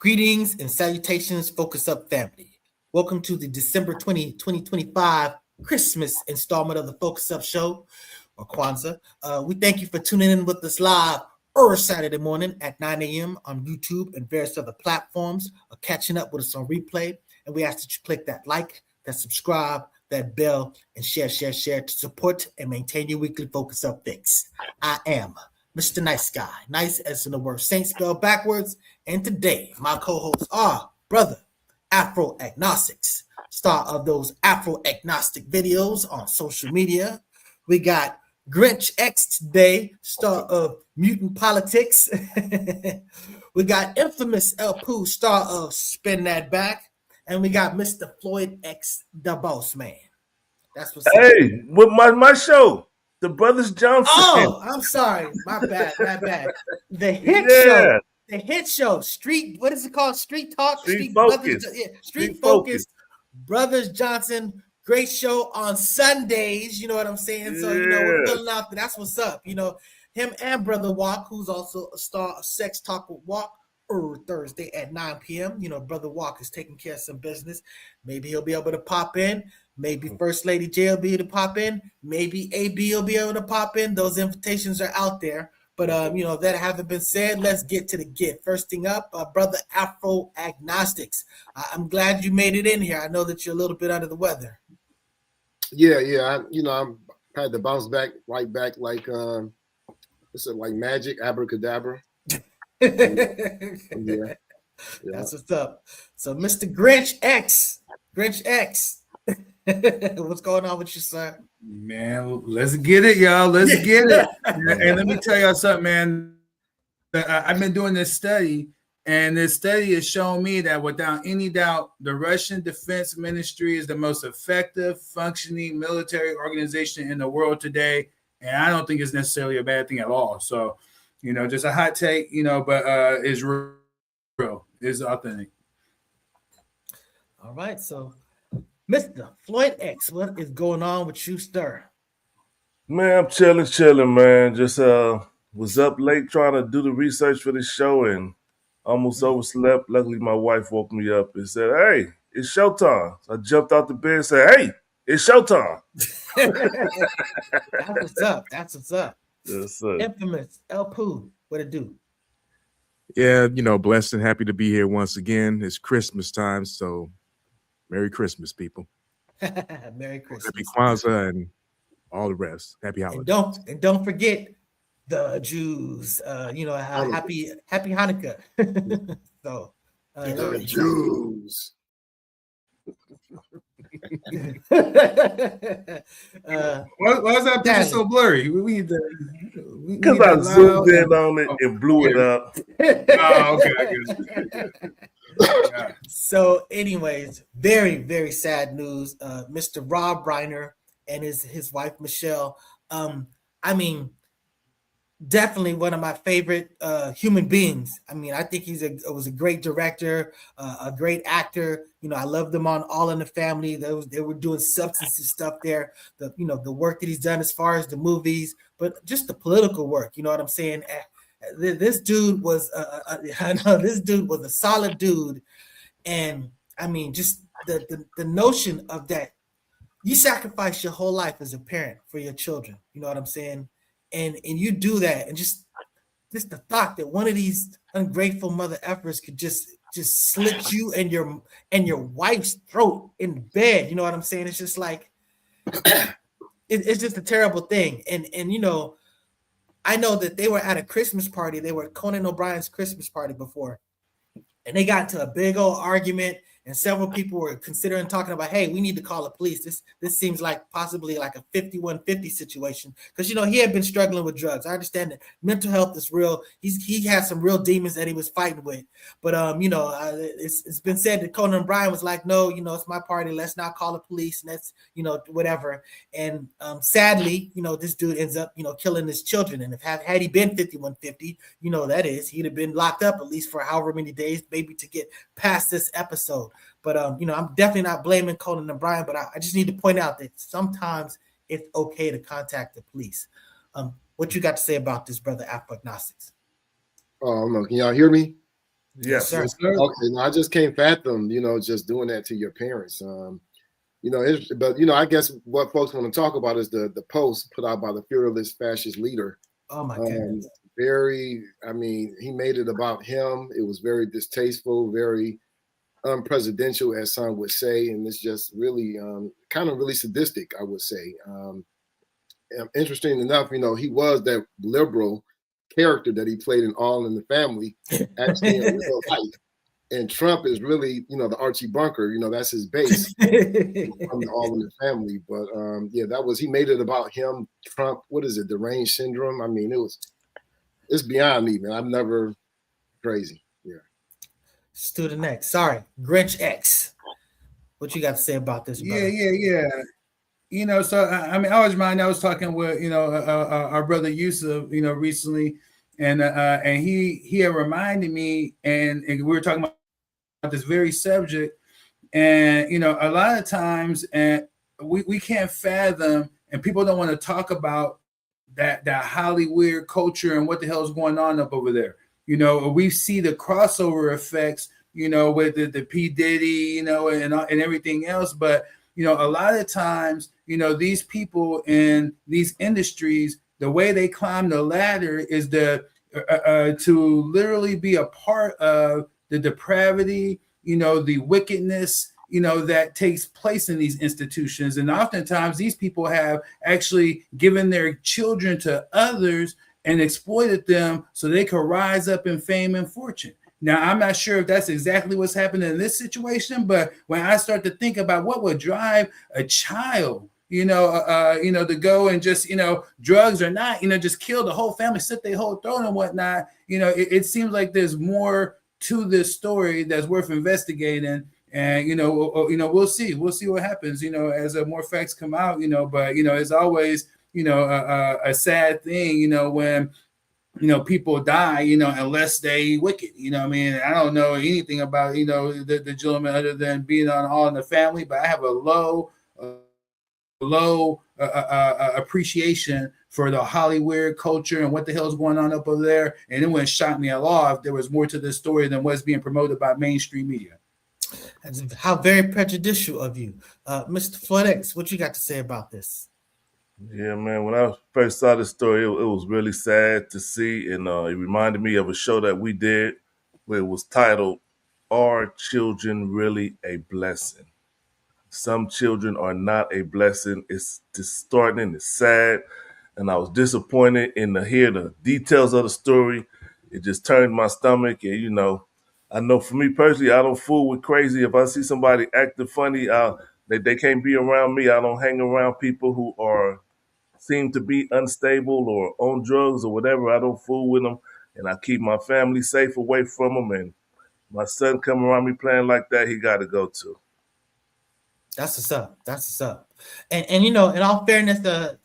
Greetings and salutations, Focus Up family. Welcome to the December 2025 Christmas installment of the Focus Up Show, or Kwanzaa. We thank you for tuning in with us live every Saturday morning at 9 a.m. on YouTube and various other platforms, or catching up with us on replay. And we ask that you click that like, that subscribe, that bell, and share to support and maintain your weekly Focus Up fix. I am Mr. Nice Guy, nice as in the word Saint spelled backwards. And today, my co-hosts are Brother Afro Agnostics, star of those Afro Agnostic videos on social media. We got Grinch X today, star of Mutant Politics. We got infamous El Pooh, star of Spin That Back. And we got Mr. Floyd X, the Boss Man. That's what's Hey, with my show, The Brothers Johnson. Oh, I'm sorry. My bad. The hit show, Street, what is it called? Street Talk? Street Focus. Street Focus. Brothers Johnson, great show on Sundays, you know what I'm saying? So, we're filling out, that's what's up. Him and Brother Walk, who's also a star of Sex Talk with Walk, Thursday at 9 p.m. Brother Walk is taking care of some business. Maybe he'll be able to pop in. Maybe First Lady J will be able to pop in. Maybe AB will be able to pop in. Those invitations are out there. But, that having been said, let's get to the gift. First thing up, Brother Afro Agnostics. I'm glad you made it in here. I know that you're a little bit under the weather. Yeah. I'm had to bounce back right back like like magic, abracadabra. Yeah. That's what's up. So, Mr. Grinch X. What's going on with you, sir? Man, let's get it, y'all. Let's get it. And let me tell y'all something, man. I've been doing this study, and this study has shown me that without any doubt, the Russian Defense Ministry is the most effective functioning military organization in the world today. And I don't think it's necessarily a bad thing at all. So, just a hot take, but it's real. It's authentic. All right, so Mr. Floyd X, what is going on with you, sir? Man, I'm chilling, man. Just was up late trying to do the research for this show and almost overslept. Luckily, my wife woke me up and said, "Hey, it's showtime." So I jumped out the bed and said, "Hey, it's showtime." That's what's up. Yes, sir. Infamous El Pooh, what it do? Yeah, blessed and happy to be here once again. It's Christmas time, so Merry Christmas, people. Merry Christmas. Happy Kwanzaa and all the rest. Happy holidays. And don't forget the Jews. Happy Hanukkah. So the Jews. Why is that picture so blurry? Because I zoomed in on it and blew it up. Oh, okay. I guess. Yeah. So, anyways, very, very sad news. Mr. Rob Reiner and his wife Michelle. Definitely one of my favorite human beings. I think was a great director, a great actor. I loved him on All in the Family. They were doing substantive stuff there. The work that he's done as far as the movies, but just the political work. You know what I'm saying? This dude was this dude was a solid dude, and just the notion of that you sacrifice your whole life as a parent for your children. You know what I'm saying? And you do that, and just the thought that one of these ungrateful mother effers could just slit you and your wife's throat in bed. You know what I'm saying? It's just like it's just a terrible thing. And I know that they were at a Christmas party. They were at Conan O'Brien's Christmas party before, and they got into a big old argument. And several people were considering talking about, hey, we need to call the police. This seems like possibly like a 5150 situation. Because, he had been struggling with drugs. I understand that mental health is real. He had some real demons that he was fighting with. But, it's been said that Conan O'Brien was like, no, it's my party. Let's not call the police. And that's, whatever. And sadly, this dude ends up, killing his children. And had he been 5150, that is, he'd have been locked up at least for however many days, maybe to get past this episode. But, I'm definitely not blaming Conan O'Brien, but I just need to point out that sometimes it's okay to contact the police. What you got to say about this, Brother Afro Agnostics? Oh, no. Can y'all hear me? Yes, sir. Yes, sir. Okay, no, I just can't fathom, just doing that to your parents. But I guess what folks want to talk about is the post put out by the fearless fascist leader. Oh my goodness. He made it about him. It was very distasteful, very unpresidential, as some would say, and it's just really kind of really sadistic, I would say. Interesting enough, he was that liberal character that he played in All in the Family, actually in real life. And Trump is really, the Archie Bunker, that's his base from the All in the Family. But he made it about him, Trump, what is it, deranged syndrome? I mean, it's beyond me, man. I'm never crazy. Yeah. Student X, sorry, Grinch X. What you got to say about this, brother? Yeah. So I was talking with our brother Yusuf, recently, and he had reminded me, and we were talking about this very subject, and a lot of times, and we can't fathom, and people don't want to talk about that Hollywood culture and what the hell is going on up over there. We see the crossover effects, with the P. Diddy, and everything else. But, a lot of times, these people in these industries, the way they climb the ladder is to literally be a part of the depravity, the wickedness, that takes place in these institutions. And oftentimes these people have actually given their children to others and exploited them so they could rise up in fame and fortune. Now, I'm not sure if that's exactly what's happening in this situation, but when I start to think about what would drive a child, to go and just, drugs or not, just kill the whole family, slit their whole throat and whatnot, it seems like there's more to this story that's worth investigating. And, we'll see what happens, as more facts come out, but, it's always, a sad thing, when, people die, unless they wicked, I don't know anything about, the gentleman other than being on All in the Family, but I have a low appreciation for the Hollywood culture and what the hell is going on up over there. And it wouldn't shock me at all if there was more to this story than what's being promoted by mainstream media. That's how very prejudicial of you. Mr. Floyd X, what you got to say about this? Yeah, man. When I first saw this story, it was really sad to see, and it reminded me of a show that we did where it was titled, "Are Children Really a Blessing?" Some children are not a blessing. It's distorting, it's sad, and I was disappointed in to hear the details of the story. It just turned my stomach, and I know for me personally, I don't fool with crazy. If I see somebody acting funny, they can't be around me. I don't hang around people who seem to be unstable or on drugs or whatever. I don't fool with them, and I keep my family safe away from them. And my son come around me playing like that, he got to go too. That's what's up. That's what's up. And in all fairness,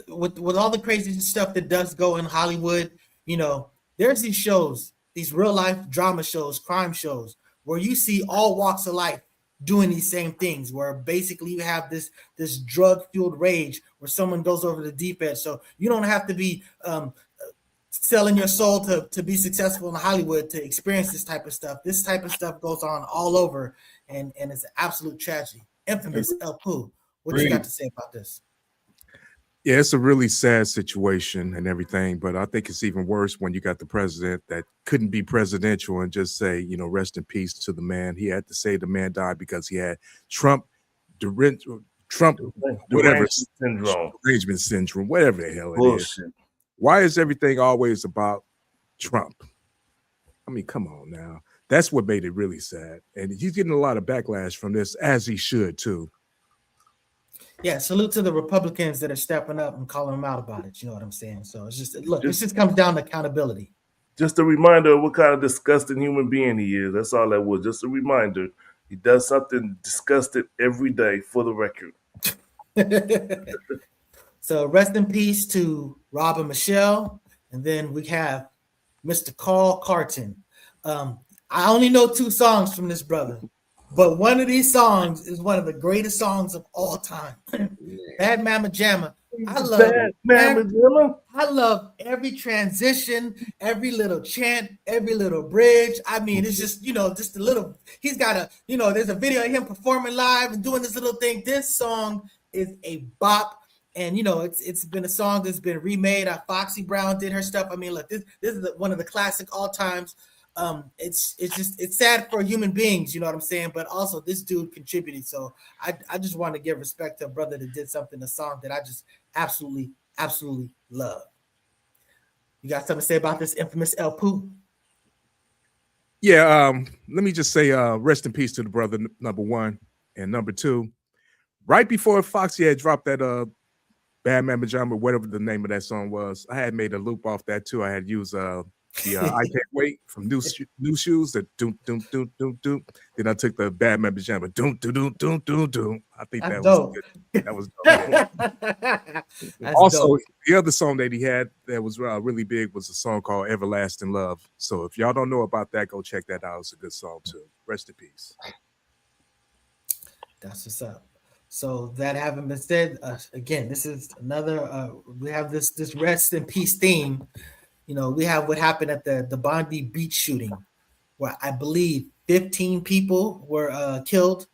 with all the crazy stuff that does go in Hollywood, there's these shows, these real life drama shows, crime shows, where you see all walks of life doing these same things, where basically you have this drug fueled rage where someone goes over the deep end. So you don't have to be selling your soul to be successful in Hollywood to experience this type of stuff. This type of stuff goes on all over, and it's an absolute tragedy. Infamous El Poo. What you got to say about this? Yeah, it's a really sad situation and everything, but I think it's even worse when you got the president that couldn't be presidential and just say, rest in peace to the man. He had to say the man died because he had derangement syndrome, whatever the hell it Bullshit. is. Why is everything always about Trump? I mean, come on now. That's what made it really sad. And he's getting a lot of backlash from this, as he should too. Yeah, salute to the Republicans that are stepping up and calling him out about it. You know what I'm saying? So it just comes down to accountability. Just a reminder of what kind of disgusting human being he is. That's all that was. Just a reminder. He does something disgusting every day, for the record. So rest in peace to Rob and Michele. And then we have Mr. Carl Carton. I only know 2 songs from this brother. But one of these songs is one of the greatest songs of all time. Bad Mama Jamma. I love I love every transition, every little chant, every little bridge. I mean, it's just, just a little, he's got there's a video of him performing live and doing this little thing. This song is a bop. And it's been a song that's been remade. Foxy Brown did her stuff. I mean, look, this is one of the classic all times. It's sad for human beings, you know what I'm saying? But also this dude contributed. So I just want to give respect to a brother that did something, a song that I just absolutely love. You got something to say about this infamous El Poo? Yeah, let me just say rest in peace to the brother, number one. And number two, right before Foxy had dropped that Bad Mama Jamma, whatever the name of that song was, I had made a loop off that too. I had used the I Can't Wait from New Shoes, the doom doom doom doom doom. Then I took the Bad Mama Jamma, doom doom doom doom doom doom. I think that was good. That was dope. Also, dope. The other song that he had that was really big was a song called Everlasting Love. So if y'all don't know about that, go check that out. It's a good song too. Rest in peace. That's what's up. So that having been said, again, this is another. We have this rest in peace theme. We have what happened at the Bondi beach shooting, where I believe 15 people were killed.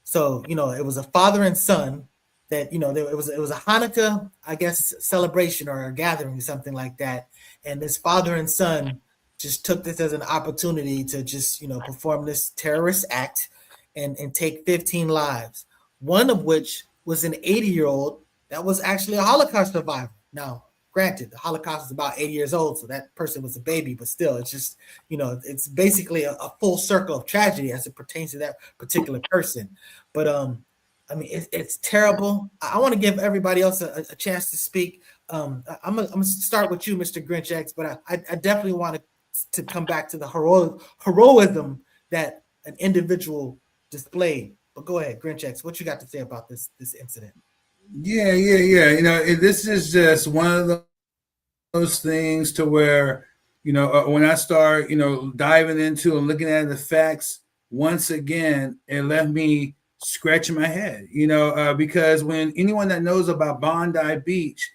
So it was a father and son that it was a Hanukkah, I guess, celebration or a gathering, something like that. And this father and son just took this as an opportunity to just perform this terrorist act and take 15 lives. One of which was an 80-year-old that was actually a Holocaust survivor. Now, granted, the Holocaust is about 80 years old, so that person was a baby, but still, it's just, it's basically a full circle of tragedy as it pertains to that particular person. But, I mean, it's terrible. I want to give everybody else a chance to speak. I'm gonna start with you, Mr. Grinch X, but I definitely want to come back to the heroism that an individual displayed. But go ahead, Grinch X. What you got to say about this incident? Yeah. This is just one of those things to where, when I start, diving into and looking at the facts, once again, it left me scratching my head, because when anyone that knows about Bondi Beach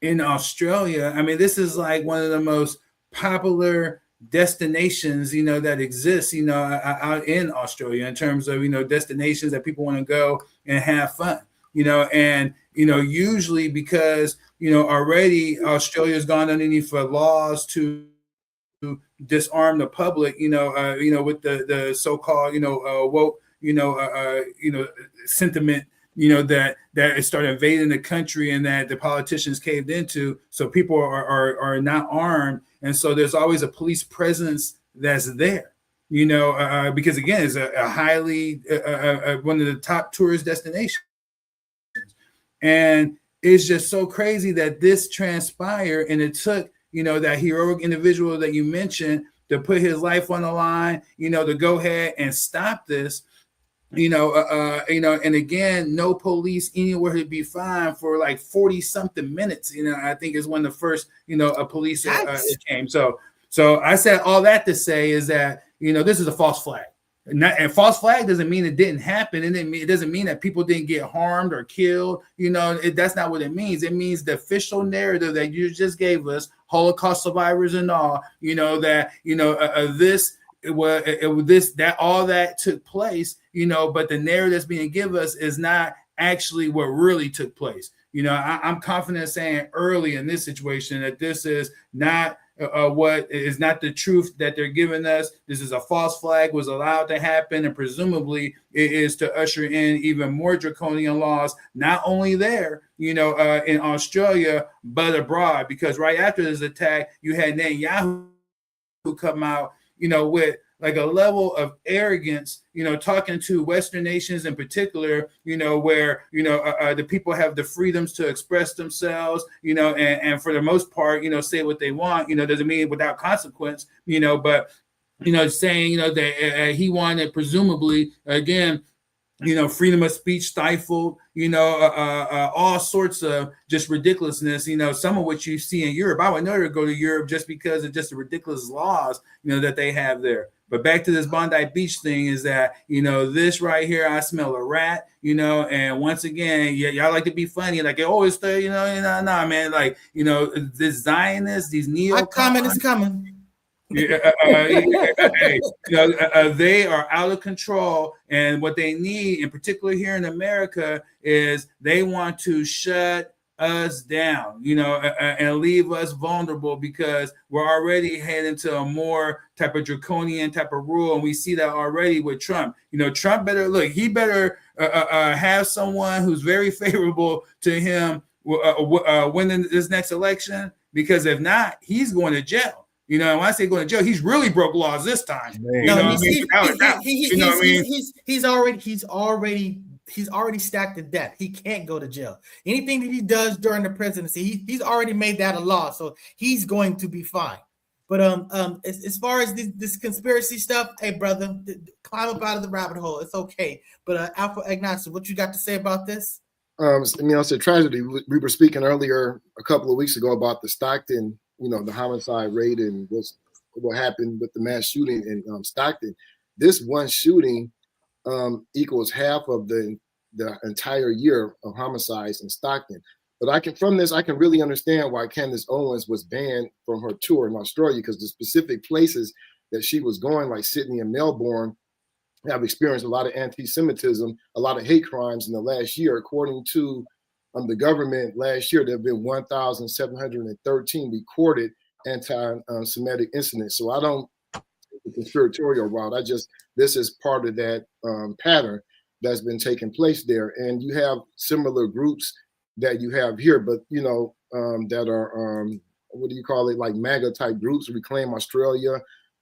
in Australia, I mean, this is like one of the most popular destinations that exists out in Australia in terms of destinations that people want to go and have fun, and usually because already Australia's gone underneath for laws to disarm the public, with the so-called woke sentiment that it started invading the country and that the politicians caved into, so people are not armed. And so there's always a police presence that's there, because again, it's a highly one of the top tourist destinations. And it's just so crazy that this transpired, and it took, that heroic individual that you mentioned to put his life on the line, to go ahead and stop this. And again, no police anywhere to be found for like 40 something minutes. I think is when the first, a police came. So I said all that to say is that, this is a false flag. And false flag doesn't mean it didn't happen. And it doesn't mean that people didn't get harmed or killed. That's not what it means. It means the official narrative that you just gave us, Holocaust survivors and all, that, that all that took place, but the narrative that's being given us is not actually what really took place. I'm confident saying early in this situation that this is not what is not the truth that they're giving us. This is a false flag, was allowed to happen, and presumably it is to usher in even more draconian laws, not only there, in Australia, but abroad. Because right after this attack, you had Netanyahu come out, with like a level of arrogance, talking to Western nations in particular, where, the people have the freedoms to express themselves, and for the most part, say what they want, doesn't mean without consequence, but, saying, that he wanted presumably, again, freedom of speech stifled, all sorts of just ridiculousness, some of which you see in Europe. I would never go to Europe just because of just the ridiculous laws, that they have there. But back to this Bondi Beach thing is that, this right here, I smell a rat, and once again, y'all like to be funny. Like, they always say, nah, man, like, this Zionists, these My comment is coming. they are out of control, and what they need, in particular here in America, is they want to shut us down, and leave us vulnerable, because we're already heading to a more type of draconian type of rule, and we see that already with Trump. Trump better have someone who's very favorable to him winning this next election, because if not, he's going to jail. When I say going to jail, he's really broke laws this time. He's already stacked in debt. He can't go to jail. Anything that he does during the presidency, he's already made that a law, so he's going to be fine. But as far as this conspiracy stuff, hey brother, climb up out of the rabbit hole. It's okay. But Alpha Ignacio, what you got to say about this? It's a tragedy. We were speaking earlier a couple of weeks ago about the Stockton, the homicide rate and what happened with the mass shooting in Stockton. This one shooting equals half of the entire year of homicides in Stockton. But I can really understand why Candace Owens was banned from her tour in Australia, because the specific places that she was going, like Sydney and Melbourne, have experienced a lot of anti-Semitism, a lot of hate crimes in the last year. According to the government, last year there have been 1,713 recorded anti-Semitic incidents. So I don't take the conspiratorial route. This is part of that pattern that's been taking place there. And you have similar groups that you have here, but that are what do you call it, like MAGA type groups, Reclaim Australia,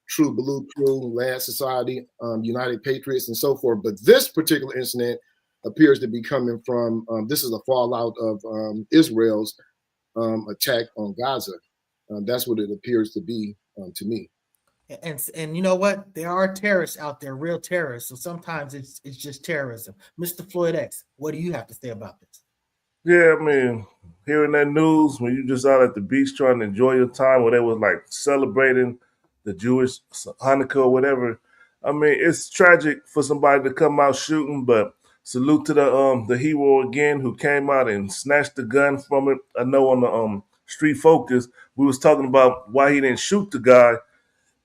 True Blue Crew, Land Society, United Patriots, and so forth. But this particular incident appears to be coming from, this is a fallout of Israel's attack on Gaza. That's what it appears to be to me. And you know what? There are terrorists out there, real terrorists. So sometimes it's just terrorism. Mr. Floyd X, what do you have to say about this? Yeah, I mean, hearing that news when you just out at the beach trying to enjoy your time, where they was like celebrating the Jewish Hanukkah or whatever. I mean, it's tragic for somebody to come out shooting, but salute to the hero again who came out and snatched the gun from it. I know on the Street Focus, we was talking about why he didn't shoot the guy,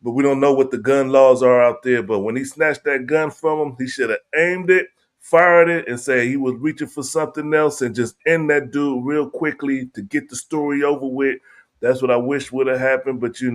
but we don't know what the gun laws are out there. But when he snatched that gun from him, he should have aimed it, fired it, and say he was reaching for something else and just end that dude real quickly to get the story over with. That's what I wish would have happened, but he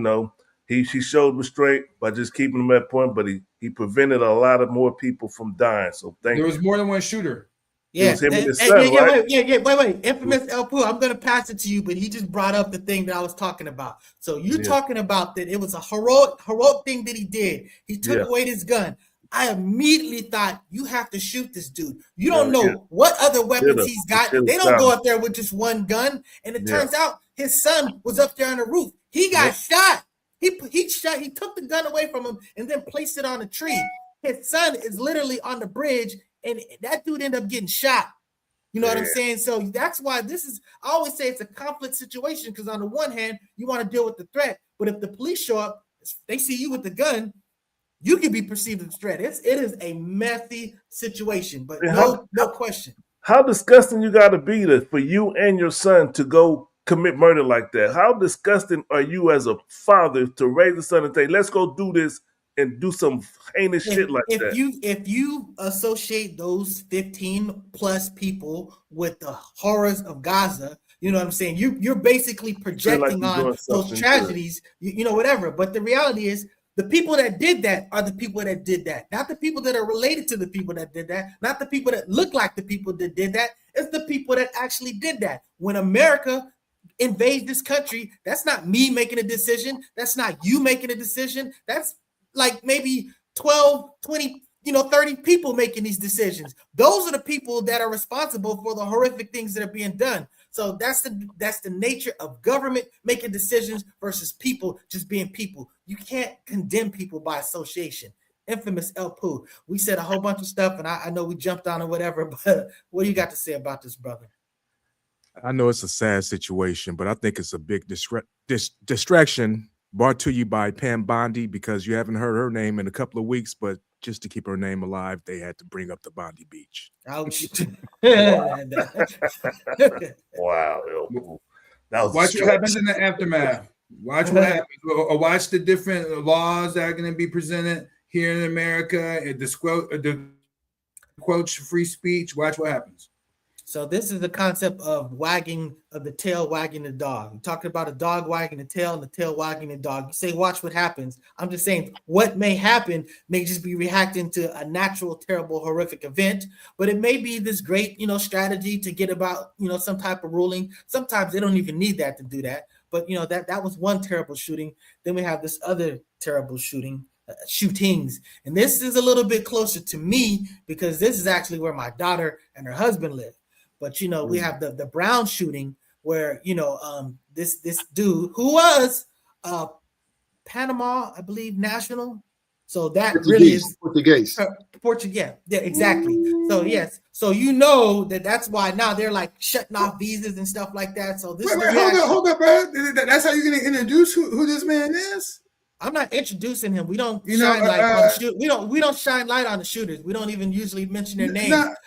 showed restraint by just keeping him at point, but he prevented a lot of more people from dying. So there was more than one shooter. Yeah, it was him and his son, right? Wait. Infamous El Poo, I'm going to pass it to you, but he just brought up the thing that I was talking about. So you're talking about that it was a heroic thing that he did. He took away his gun. I immediately thought, you have to shoot this dude. You don't know what other weapons he's got. They don't go up there with just one gun. And it turns out his son was up there on the roof. He got shot. He took the gun away from him and then placed it on a tree. His son is literally on the bridge, and that dude ended up getting shot. You know what I'm saying? So that's why I always say it's a conflict situation, because on the one hand, you want to deal with the threat, but if the police show up, they see you with the gun, you can be perceived as a threat. It is a messy situation, but no question. How disgusting you got to be for you and your son to go commit murder like that? How disgusting are you as a father to raise a son and say, let's go do this and do some heinous shit like that? If you associate those 15 plus people with the horrors of Gaza, you know what I'm saying? You're basically projecting on those tragedies, whatever. But the reality is, the people that did that are the people that did that, not the people that are related to the people that did that, not the people that look like the people that did that. It's the people that actually did that. When America invade this country, that's not me making a decision. That's not you making a decision. That's like maybe 12, 20, 30 people making these decisions. Those are the people that are responsible for the horrific things that are being done. So that's the nature of government making decisions versus people just being people. You can't condemn people by association. infamous El Poo. We said a whole bunch of stuff, and I know we jumped on or whatever, but what do you got to say about this, brother? I know it's a sad situation, but I think it's a big distraction brought to you by Pam Bondi, because you haven't heard her name in a couple of weeks, but just to keep her name alive, they had to bring up the Bondi Beach. Ouch. Wow. That was Watch what happens in the aftermath. Watch what happens. Or watch the different laws that are going to be presented here in America. The quote free speech. Watch what happens. So this is the concept of the tail wagging the dog. You're talking about a dog wagging the tail and the tail wagging the dog. You say, watch what happens. I'm just saying what may happen may just be reacting to a natural, terrible, horrific event, but it may be this great, strategy to get about, some type of ruling. Sometimes they don't even need that to do that. But, that was one terrible shooting. Then we have this other terrible shootings. And this is a little bit closer to me because this is actually where my daughter and her husband live. But, we have the Brown shooting where, this dude who was Panama, I believe, national. So that really is Portuguese. Yeah, exactly. So, yes. So, that's why now they're like shutting off visas and stuff like that. So this hold up, bro. That's how you're going to introduce who this man is? I'm not introducing him. We don't shine light on the shoot. We don't shine light on the shooters. We don't even usually mention their names. Not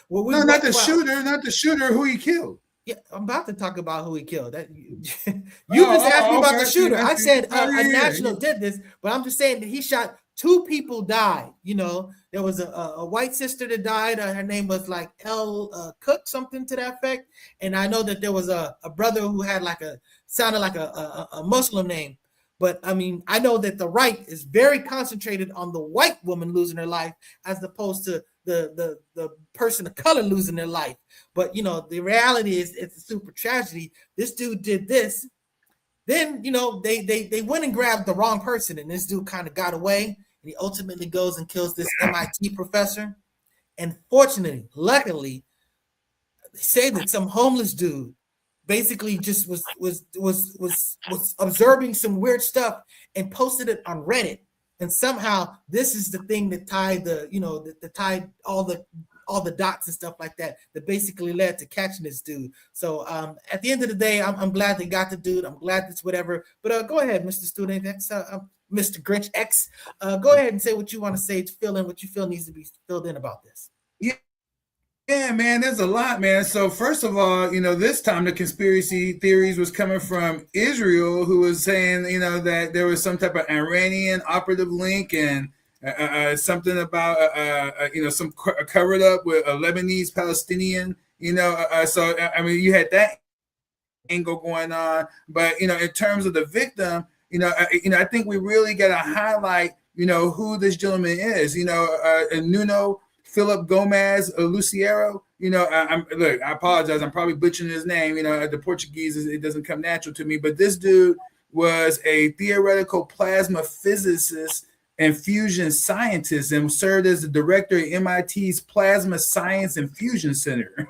the shooter who he killed. Yeah, I'm about to talk about who he killed. You just asked me about the shooter. I said a national did this, but I'm just saying that he shot 2 people died. There was a white sister that died. Her name was like L. Cook, something to that effect. And I know that there was a brother who had sounded like a Muslim name. But I mean, I know that the right is very concentrated on the white woman losing her life as opposed to the person of color losing their life. But the reality is it's a super tragedy. This dude did this. Then they went and grabbed the wrong person, and this dude kind of got away. And he ultimately goes and kills this MIT professor. And fortunately, luckily, they say that some homeless dude basically just was observing some weird stuff and posted it on Reddit, and somehow this is the thing that tied tied all the dots and stuff like that basically led to catching this dude. So at the end of the day, I'm glad they got the dude. I'm glad it's whatever. But go ahead, Mr. Student. That's Mr. Grinch X. Go ahead and say what you want to say to fill in what you feel needs to be filled in about this. Yeah, man, there's a lot, man. So first of all, this time the conspiracy theories was coming from Israel, who was saying, that there was some type of Iranian operative link and something about, some covered up with a Lebanese Palestinian, so, I mean, you had that angle going on. But, in terms of the victim, I think we really got to highlight, who this gentleman is, Nuno Philip Gomez Luciero. I apologize. I'm probably butchering his name. The Portuguese, it doesn't come natural to me. But this dude was a theoretical plasma physicist and fusion scientist and served as the director of MIT's Plasma Science and Fusion Center.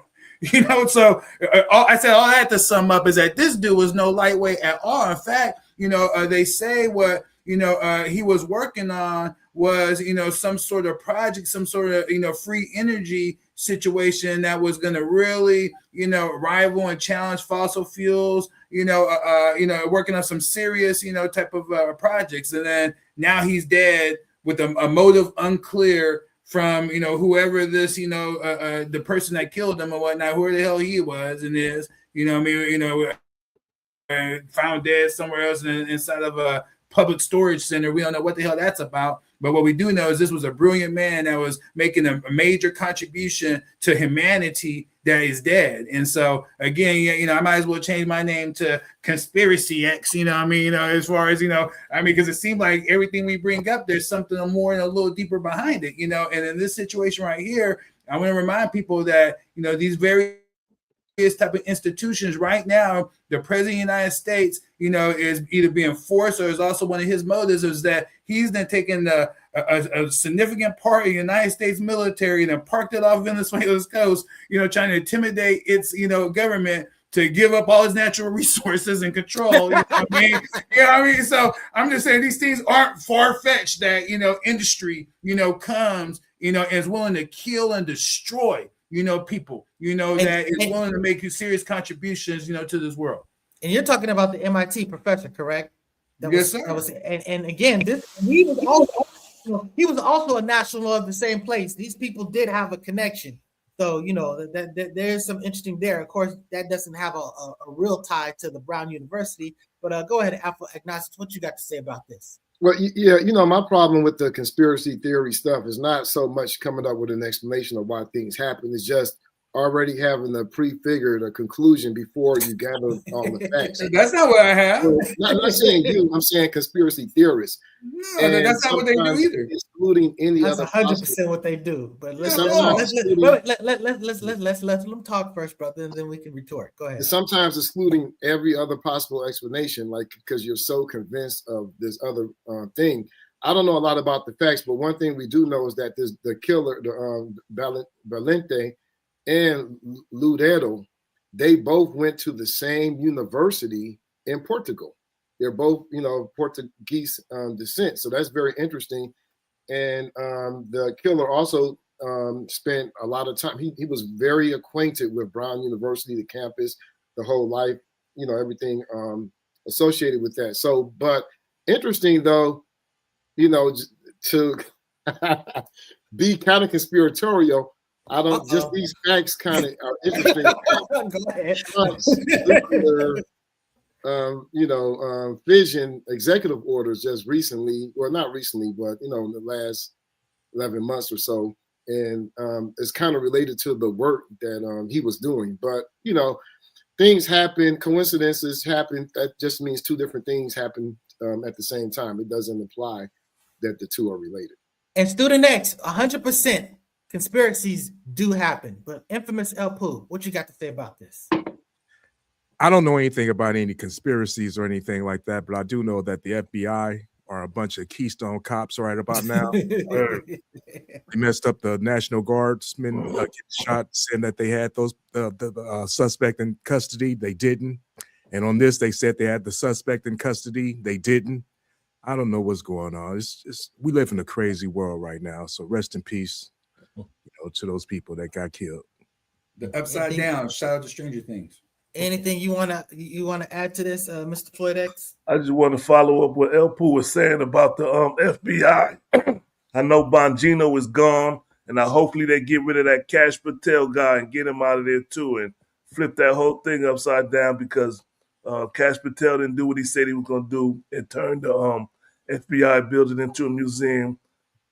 So I said all I had to sum up is that this dude was no lightweight at all. In fact, they say what he was working on was, some sort of project, some sort of, free energy situation that was going to really, rival and challenge fossil fuels, working on some serious, type of projects. And then now he's dead with a motive unclear from, whoever this, the person that killed him or whatnot, whoever the hell he was and is, found dead somewhere else inside of a public storage center. We don't know what the hell that's about. But what we do know is this was a brilliant man that was making a major contribution to humanity that is dead. And so, again, I might as well change my name to Conspiracy X, as far as, because it seemed like everything we bring up, there's something more and a little deeper behind it, and in this situation right here, I want to remind people that, these various type of institutions right now, the president of the United States, is either being forced or is also one of his motives is that he's then taken a significant part of the United States military and then parked it off Venezuela's coast, trying to intimidate its, government to give up all his natural resources and control. You know what I mean? You know what I mean? So I'm just saying these things aren't far-fetched that, industry, comes, and is willing to kill and destroy, people, that is willing to make serious contributions, to this world. And you're talking about the MIT professor, correct? Yes, sir. And again, he was also a national of the same place. These people did have a connection. So, that there's some interesting there. Of course, that doesn't have a real tie to the Brown University. But go ahead, Afro Agnostics, what you got to say about this? Well, yeah, my problem with the conspiracy theory stuff is not so much coming up with an explanation of why things happen. It's just already having a prefigured a conclusion before you gather all the facts. That's not what I have. Not saying you, I'm saying conspiracy theorists. No, that's not what they do either. Excluding any that's other. 100% what they do. But let's let them talk first, brother, and then we can retort. Go ahead. Sometimes excluding every other possible explanation, like because you're so convinced of this other thing. I don't know a lot about the facts, but one thing we do know is that the killer, Valente and Ludero, they both went to the same university in Portugal. They're both, Portuguese descent. So that's very interesting. And the killer also spent a lot of time. He was very acquainted with Brown University, the campus, the whole life, everything associated with that. So, but interesting though, to be kind of conspiratorial, I don't just these facts kind of are interesting. Fission executive orders just recently, well, not recently, but in the last 11 months or so, and it's kind of related to the work that he was doing. But things happen, coincidences happen. That just means two different things happen at the same time. It doesn't imply that the two are related. And Student X, 100%. Conspiracies do happen, but infamous El Poo, what you got to say about this? I don't know anything about any conspiracies or anything like that, but I do know that the FBI are a bunch of Keystone cops right about now. They messed up the National Guardsmen getting shot, saying that they had the suspect in custody. They didn't. And on this, they said they had the suspect in custody. They didn't. I don't know what's going on. We live in a crazy world right now. So rest in peace. To those people that got killed. The upside down. Shout out to Stranger Things. Anything you wanna add to this, Mr. Floyd X? I just want to follow up what El Poo was saying about the FBI. I know Bongino is gone, and hopefully they get rid of that Cash Patel guy and get him out of there too, and flip that whole thing upside down because Cash Patel didn't do what he said he was going to do and turned the FBI building into a museum.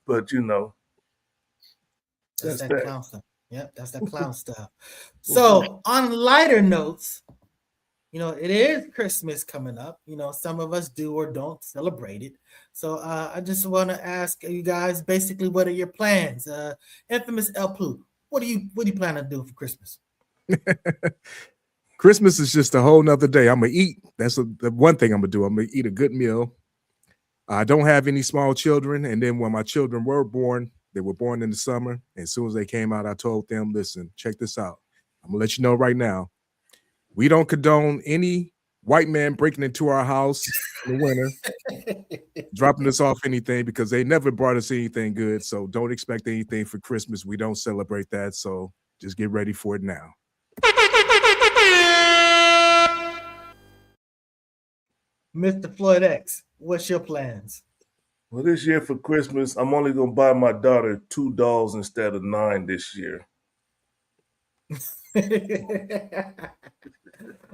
But That's that clown stuff. Yep, that's that clown stuff. So on lighter notes, it is Christmas coming up. Some of us do or don't celebrate it. So I just want to ask you guys, basically, what are your plans? Infamous El Poo, what do you plan to do for Christmas? Christmas is just a whole nother day. I'm gonna eat. That's the one thing I'm gonna do. I'm gonna eat a good meal. I don't have any small children, and then when my children were born, they were born in the summer. And as soon as they came out, I told them, listen, check this out. I'm gonna let you know right now. We don't condone any white man breaking into our house in the winter, dropping us off anything, because they never brought us anything good. So don't expect anything for Christmas. We don't celebrate that. So just get ready for it now. Mr. Floyd X, what's your plans? Well, this year for Christmas, I'm only going to buy my daughter 2 dolls instead of 9 this year.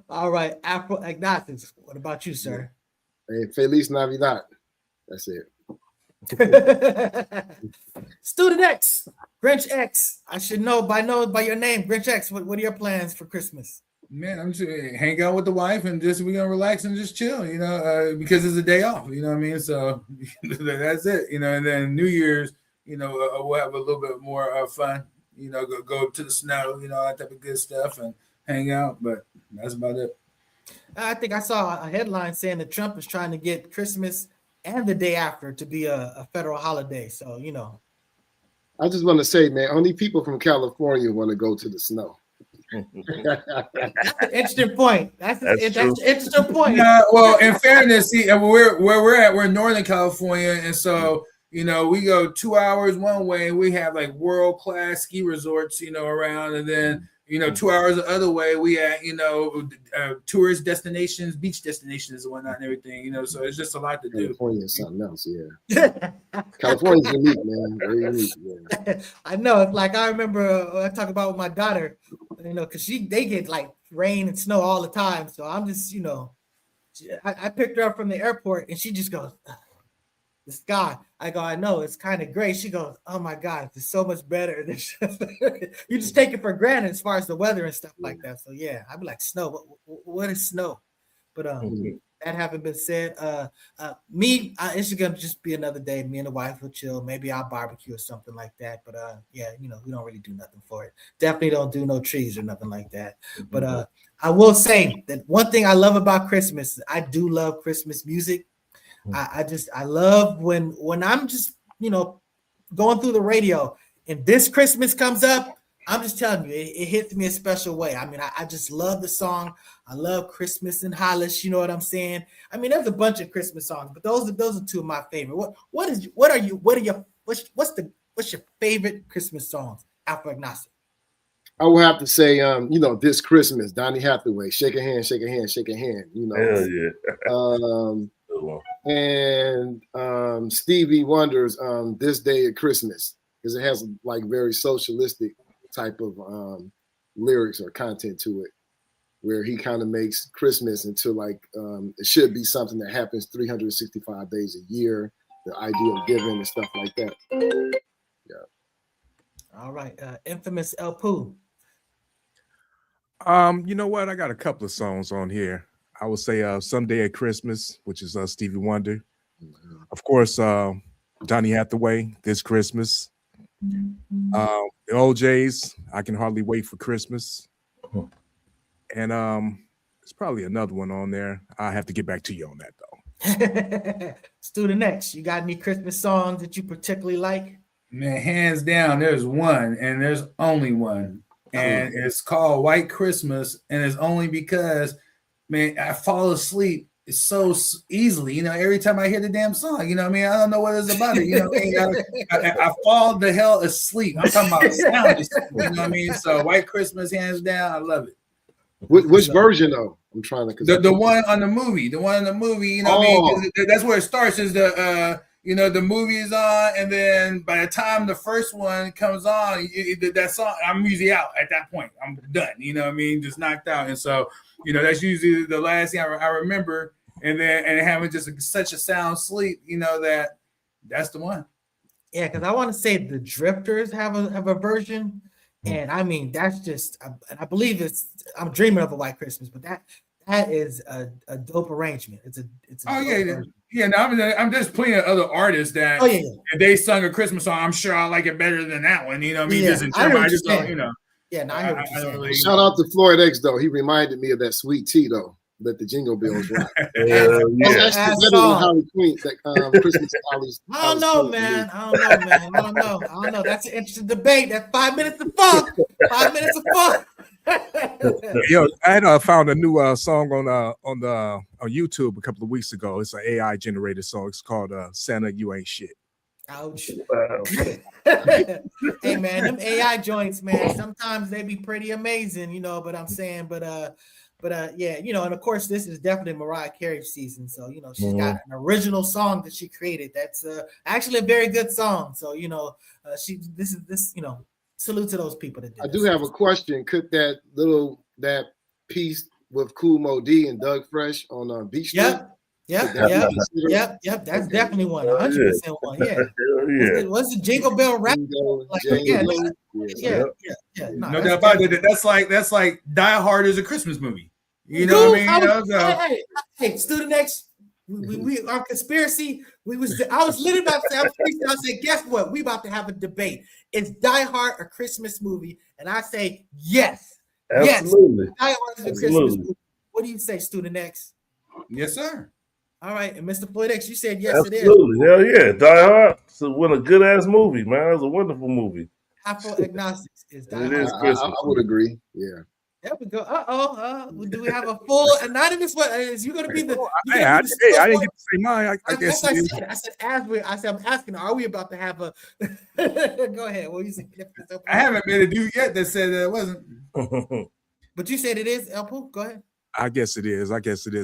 All right, Afro Agnostics, what about you, sir? Hey, Feliz Navidad. That's it. Student X, Grinch X. I should know by your name, Grinch X. What are your plans for Christmas? Man, I'm just hang out with the wife and we're gonna relax and just chill, because it's a day off, you know what I mean? So that's it, and then New Year's, we'll have a little bit more fun, go to the snow, all that type of good stuff and hang out, but that's about it. I think I saw a headline saying that Trump is trying to get Christmas and the day after to be a federal holiday. So, I just want to say, man, only people from California want to go to the snow. That's an interesting point. That's an interesting point. Yeah, well, in fairness, see, where we're at, we're in Northern California, and so we go 2 hours one way, and we have like world-class ski resorts, around, and then 2 hours the other way, we at tourist destinations, beach destinations, and whatnot, and everything. So it's just a lot to do. California is something else, yeah. California's unique, man. Very unique. Yeah. I know. It's like I remember I talk about with my daughter, because they get like rain and snow all the time. So I'm just, I picked her up from the airport, and she just goes, the sky. I go, I know, it's kind of gray. She goes, oh my God, it's so much better. You just take it for granted as far as the weather and stuff like that. So yeah, I'd be like, snow. What is snow? But that having been said, it's gonna just be another day. Me and the wife will chill. Maybe I'll barbecue or something like that. But yeah, we don't really do nothing for it. Definitely don't do no trees or nothing like that. But I will say that one thing I love about Christmas, I do love Christmas music. I love when I'm just going through the radio and this Christmas comes up. I'm just telling you, it hits me a special way. I mean, I just love the song. I love Christmas in Hollis. You know what I'm saying? I mean, there's a bunch of Christmas songs, but those are two of my favorite. What's your favorite Christmas songs? Afro Agnostic. I will have to say, this Christmas, Donny Hathaway, shake a hand, shake a hand, shake a hand. Hell yeah. And Stevie Wonder's This Day at Christmas, because it has like very socialistic type of lyrics or content to it, where he kind of makes Christmas into like it should be something that happens 365 days a year, the idea of giving and stuff like that. Yeah. All right. Infamous El Poo. You know what? I got a couple of songs on here. I would say Someday at Christmas, which is Stevie Wonder. Mm-hmm. Of course, Donny Hathaway, This Christmas. The OJ's, I Can Hardly Wait for Christmas. And there's probably another one on there. I have to get back to you on that, though. Student X, you got any Christmas songs that you particularly like? Man, hands down, there's one, and there's only one. And it's called White Christmas, and it's only because, man, I fall asleep so easily. Every time I hear the damn song, I don't know what it's about it. I fall the hell asleep. I'm talking about sound asleep, you know what I mean? So White Christmas, hands down, I love it. Which version though? I'm trying to the one on the movie. The one on the movie, you know what I mean? That's where it starts, is the the movie is on, and then by the time the first one comes on, that song, I'm usually out at that point. I'm done, you know what I mean? Just knocked out. And so, that's usually the last thing I remember. And having just such a sound sleep, that's the one. Yeah, because I want to say the Drifters have a version. And I mean, that's just, I believe I'm dreaming of a White Christmas, but that is a dope arrangement. It's a version. Yeah. No, I'm just playing other artists that if they sung a Christmas song, I'm sure I like it better than that one. You know what I mean? Yeah, I just don't, Yeah, no, I really shout out to Floyd X though. He reminded me of that Sweet Tea though. Let the jingle bells rock. That's Harley Quinn, Christmas Hollies. I don't know, man. I don't know. That's an interesting debate. That's 5 minutes of funk. 5 minutes of funk. Yo, I had found a new song on YouTube a couple of weeks ago. It's an AI generated song. It's called "Santa, You Ain't Shit." Ouch. Hey man, them AI joints, man. Sometimes they be pretty amazing, but I'm saying, yeah, and of course this is definitely Mariah Carey's season. So, she's got an original song that she created. That's actually a very good song. So, salute to those people that did. I do have a question. Could that piece with Kool Moe Dee and Doug Fresh on Beach Street? Yep. That's definitely one. 100% one. Yeah. What's the Jingle Bell rap? Yeah. No doubt about it. That's like Die Hard is a Christmas movie. You know what I mean? Hey, Student X. We our conspiracy. I was literally about to say. I said, guess what? We about to have a debate. Is Die Hard a Christmas movie? And I say yes. Absolutely. Yes. Die Hard is a Christmas movie. What do you say, Student X? Yes, sir. All right, and Mr. Floyd X, you said yes. Absolutely. Hell yeah. Die Hard. It's a good ass movie, man. It's a wonderful movie. Afro Agnostics is Die Hard. It is Christmas. I would agree. Yeah. There we go. Do we have a full anonymous? What is you going to be the? Hey, I didn't get to say mine. I guess I said, I'm asking. Are we about to have a? Go ahead. What you say? I haven't met a dude yet that said that it wasn't. But you said it is. Elpo, go ahead. I guess it is.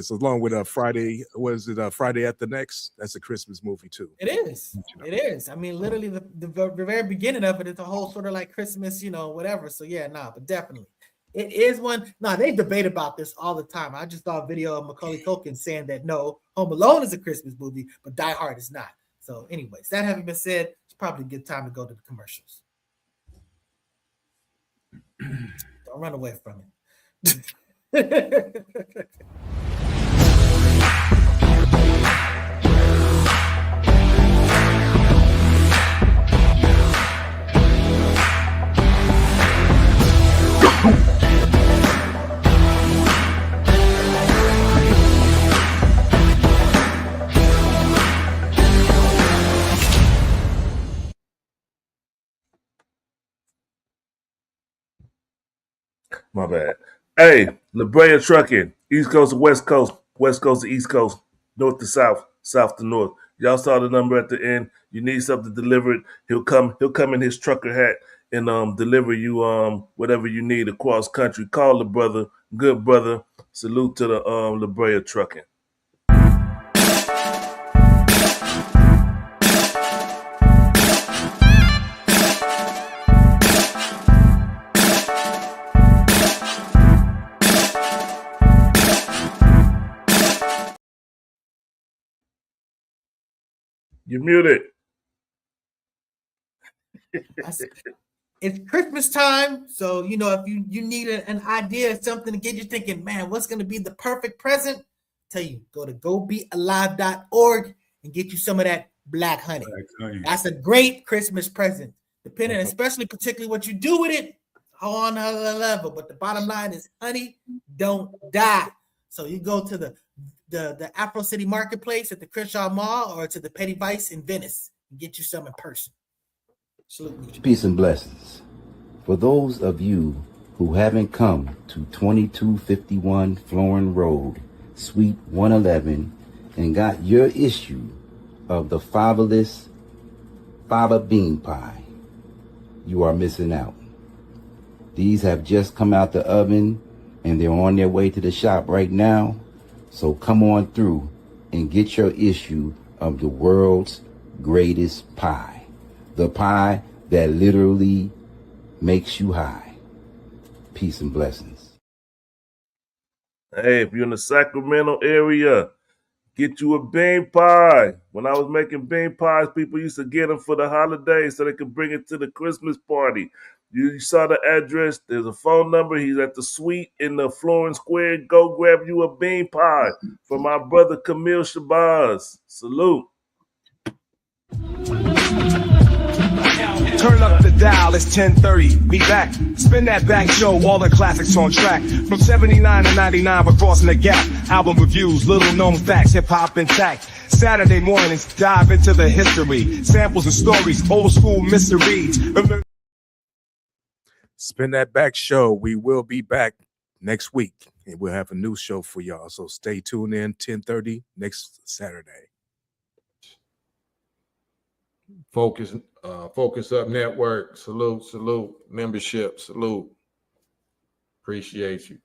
Along with Friday, was it Friday at the Next? That's a Christmas movie too. It is. It is. I mean, literally the very beginning of it is a whole sort of like Christmas, whatever. So yeah, but definitely. It is one. They debate about this all the time. I just saw a video of Macaulay Culkin saying that no, Home Alone is a Christmas movie, but Die Hard is not. So anyways, that having been said, it's probably a good time to go to the commercials. Don't run away from it. My bad. Hey, La Brea Trucking, East Coast to West Coast to East Coast, North to South, South to North. Y'all saw the number at the end. You need something delivered. He'll come in his trucker hat and deliver you whatever you need across country. Call the brother, good brother. Salute to the La Brea Trucking. You're muted. It's Christmas time, so if you need an idea of something to get you thinking, man, what's going to be the perfect present? Tell you, go to gobealive.org and get you some of that black honey. That's a great Christmas present, depending, especially particularly what you do with it, on another level. But the bottom line is, honey, don't die. So you go to the Afro City Marketplace at the Crenshaw Mall or to the Petty Vice in Venice and get you some in person. Salute. Peace and blessings. For those of you who haven't come to 2251 Florin Road, Suite 111, and got your issue of the fiberless fava bean pie, you are missing out. These have just come out the oven and they're on their way to the shop right now. So come on through and get your issue of the world's greatest pie. The pie that literally makes you high. Peace and blessings. Hey, if you're in the Sacramento area, get you a bean pie. When I was making bean pies, people used to get them for the holidays so they could bring it to the Christmas party. You saw the address. There's a phone number. He's at the suite in the Florin Square. Go grab you a bean pie from my brother Camille Shabazz. Salute. Turn up the dial, it's 10:30. Be back. Spin that back show, all the classics on track. From 79 to 99, we're crossing the gap. Album reviews, little known facts, hip hop intact. Saturday mornings, dive into the history. Samples and stories, old school mysteries. Spin that back show. We will be back next week and we'll have a new show for y'all. So stay tuned in 10:30 next Saturday. Focus Up Network, salute, membership, salute. Appreciate you.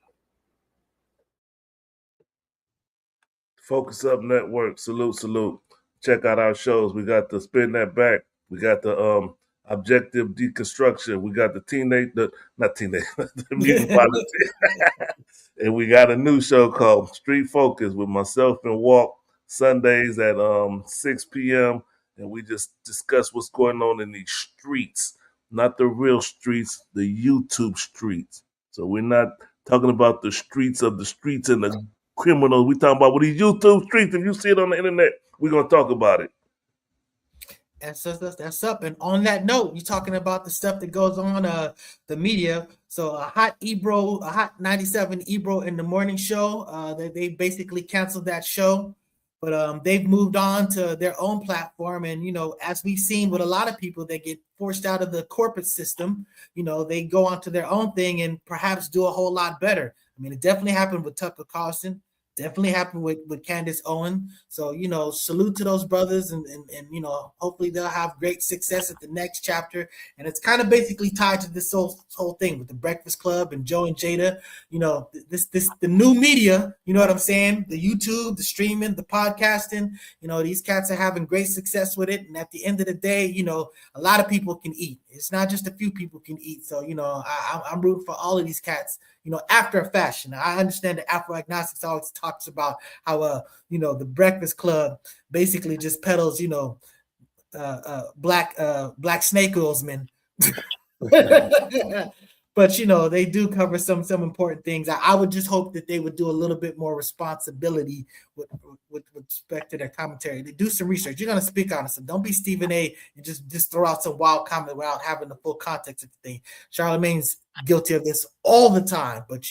Focus Up Network, salute. Check out our shows. We got the Spin That Back. We got the Objective Deconstruction. We got the the Mutant Politics. And we got a new show called Street Focus with myself and Walk, Sundays at 6 p.m. And we just discuss what's going on in these streets, not the real streets, the YouTube streets. So we're not talking about the streets and the criminals. We're talking about these YouTube streets. If you see it on the internet, we're going to talk about it. That's up. And on that note, you're talking about the stuff that goes on the media. So a hot 97 Ebro in the morning show. They basically canceled that show. But they've moved on to their own platform. And, as we've seen with a lot of people that get forced out of the corporate system, they go on to their own thing and perhaps do a whole lot better. I mean, it definitely happened with Tucker Carlson. Definitely happened with Candace Owens. So, salute to those brothers and hopefully they'll have great success at the next chapter. And it's kind of basically tied to this whole thing with the Breakfast Club and Joe and Jada. The new media, you know what I'm saying? The YouTube, the streaming, the podcasting, these cats are having great success with it. And at the end of the day, a lot of people can eat. It's not just a few people can eat. So, I'm rooting for all of these cats, after a fashion. I understand that Afro-agnostics always talks about how, the Breakfast Club basically just peddles, black snake oilsmen. But, they do cover some important things. I would just hope that they would do a little bit more responsibility with respect to their commentary. They do some research. You're going to speak on it. So don't be Stephen A. and just throw out some wild comment without having the full context of the thing. Charlamagne's guilty of this all the time. But,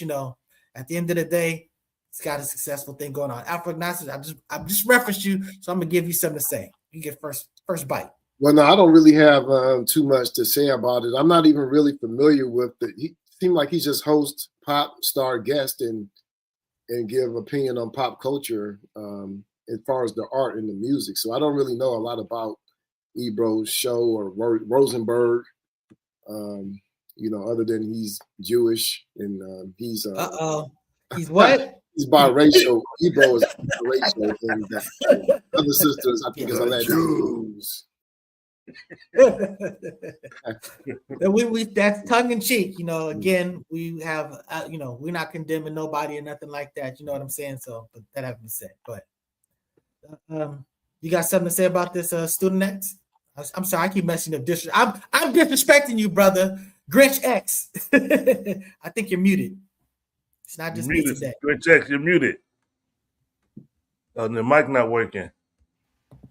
at the end of the day, it's got a successful thing going on. Afro-agnostics, I just referenced you, so I'm going to give you something to say. You get first bite. Well, no, I don't really have too much to say about it. I'm not even really familiar with it. He seemed like he just hosts pop star guest and give opinion on pop culture as far as the art and the music. So I don't really know a lot about Ebro's show or Rosenberg, other than he's Jewish and he's he's what? He's biracial. Ebro is biracial, and the other sisters, I think, is all that Jews. we that's tongue in cheek, again, we have we're not condemning nobody or nothing like that, you know what I'm saying? So, but that having been said, but you got something to say about this student X? I'm sorry, I keep messing up. I'm disrespecting you, brother. Grinch X. I think you're muted. It's not just me today. Grinch X, you're muted. Oh, the mic not working.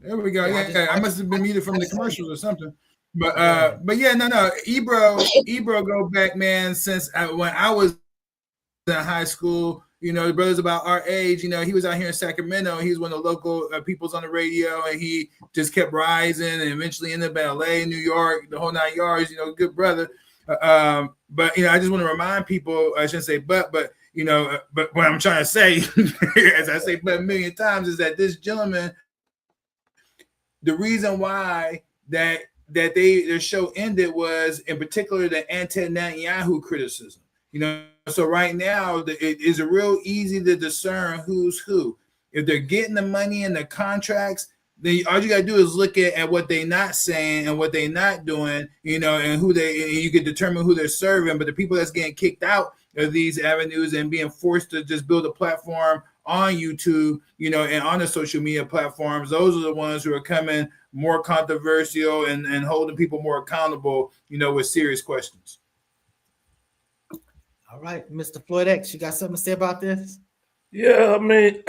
There we go. Yeah, I must have been muted from the commercials or something. But yeah, no. Ebro go back, man, since when I was in high school. The brothers about our age. He was out here in Sacramento. He was one of the local peoples on the radio, and he just kept rising, and eventually ended up in LA, New York, the whole 9 yards. Good brother. But I just want to remind people. I shouldn't say but what I'm trying to say, as I say but a million times, is that this gentleman. The reason why that their show ended was, in particular, the anti-Netanyahu criticism. So right now it is real easy to discern who's who. If they're getting the money and the contracts, then all you gotta do is look at what they're not saying and what they're not doing, and you can determine who they're serving. But the people that's getting kicked out of these avenues and being forced to just build a platform on YouTube, and on the social media platforms, those are the ones who are coming more controversial and holding people more accountable, with serious questions. All right, Mr. Floyd X, you got something to say about this? Yeah, I mean,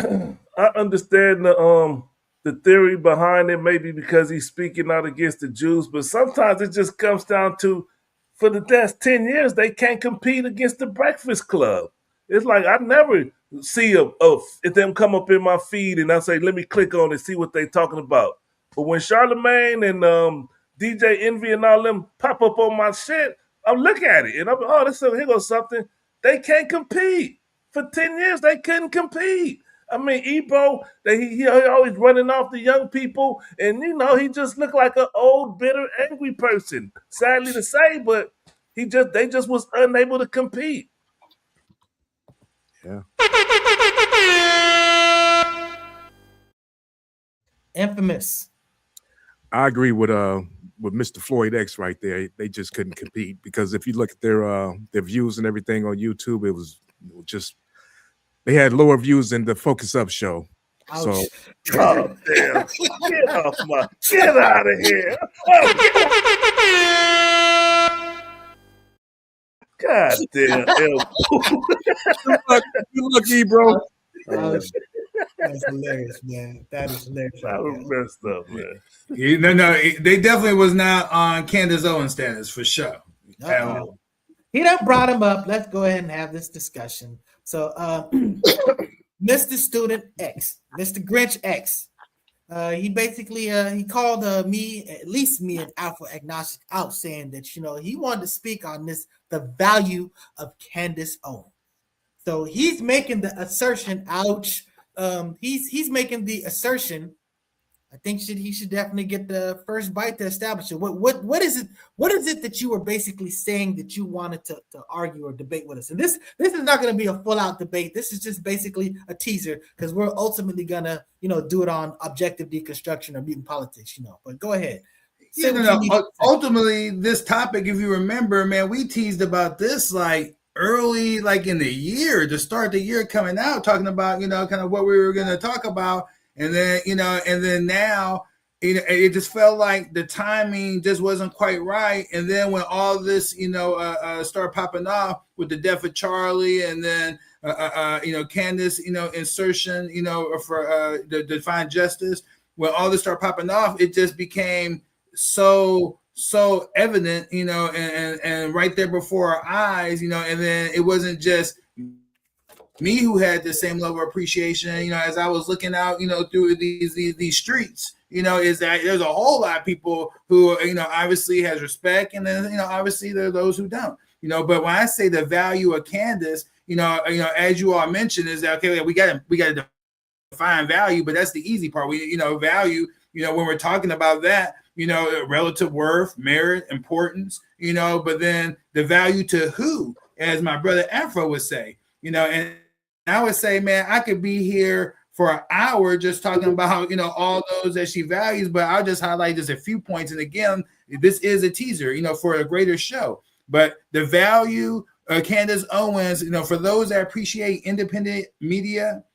I understand the theory behind it, maybe because he's speaking out against the Jews, but sometimes it just comes down to, for the last 10 years, they can't compete against the Breakfast Club. It's like I never see them come up in my feed and I say, let me click on it, see what they're talking about. But when Charlamagne and DJ Envy and all them pop up on my shit, I'm looking at it and I'm here goes something. They can't compete. For 10 years, they couldn't compete. I mean, Ebro, he always running off the young people, and he just looked like an old, bitter, angry person. Sadly to say, but they just was unable to compete. Yeah. Infamous. I agree with Mr. Floyd X right there. They just couldn't compete because if you look at their views and everything on YouTube, it was just they had lower views than the Focus Up show. Ouch. So, Oh damn! Get out of here! God damn! Good luck, Ebro. That's hilarious, man. That is hilarious. I was messed up, man. No, they definitely was not on Candace Owens status for sure. He done brought him up. Let's go ahead and have this discussion. So Mr. Student X, Mr. Grinch X. He basically he called me, at least me, an alpha agnostic out, saying that he wanted to speak on the value of Candace Owens. So he's making the assertion. Ouch. He's making the assertion. I think he should definitely get the first bite to establish it. What is it? What is it that you were basically saying that you wanted to argue or debate with us? And this is not going to be a full out debate. This is just basically a teaser because we're ultimately gonna do it on objective deconstruction or mutant politics. But go ahead. Ultimately, this topic, if you remember, man, we teased about this like early, like in the year, to start the year coming out, talking about kind of what we were going to talk about. And then, and then now, it just felt like the timing just wasn't quite right. And then when all this, started popping off with the death of Charlie, and then, Candace, insertion, for the Define Justice, when all this started popping off, it just became so evident, and right there before our eyes, and then it wasn't just me who had the same level of appreciation, as I was looking out, through these streets, is that there's a whole lot of people who, obviously has respect, and then, obviously there are those who don't, but when I say the value of Candace, as you all mentioned, is that, okay, we got to define value, but that's the easy part. We, value, when we're talking about that, relative worth, merit, importance, but then the value to who, as my brother Afro would say, and I would say, man, I could be here for an hour just talking about, all those that she values, but I'll just highlight just a few points. And again, this is a teaser, for a greater show. But the value of Candace Owens, for those that appreciate independent media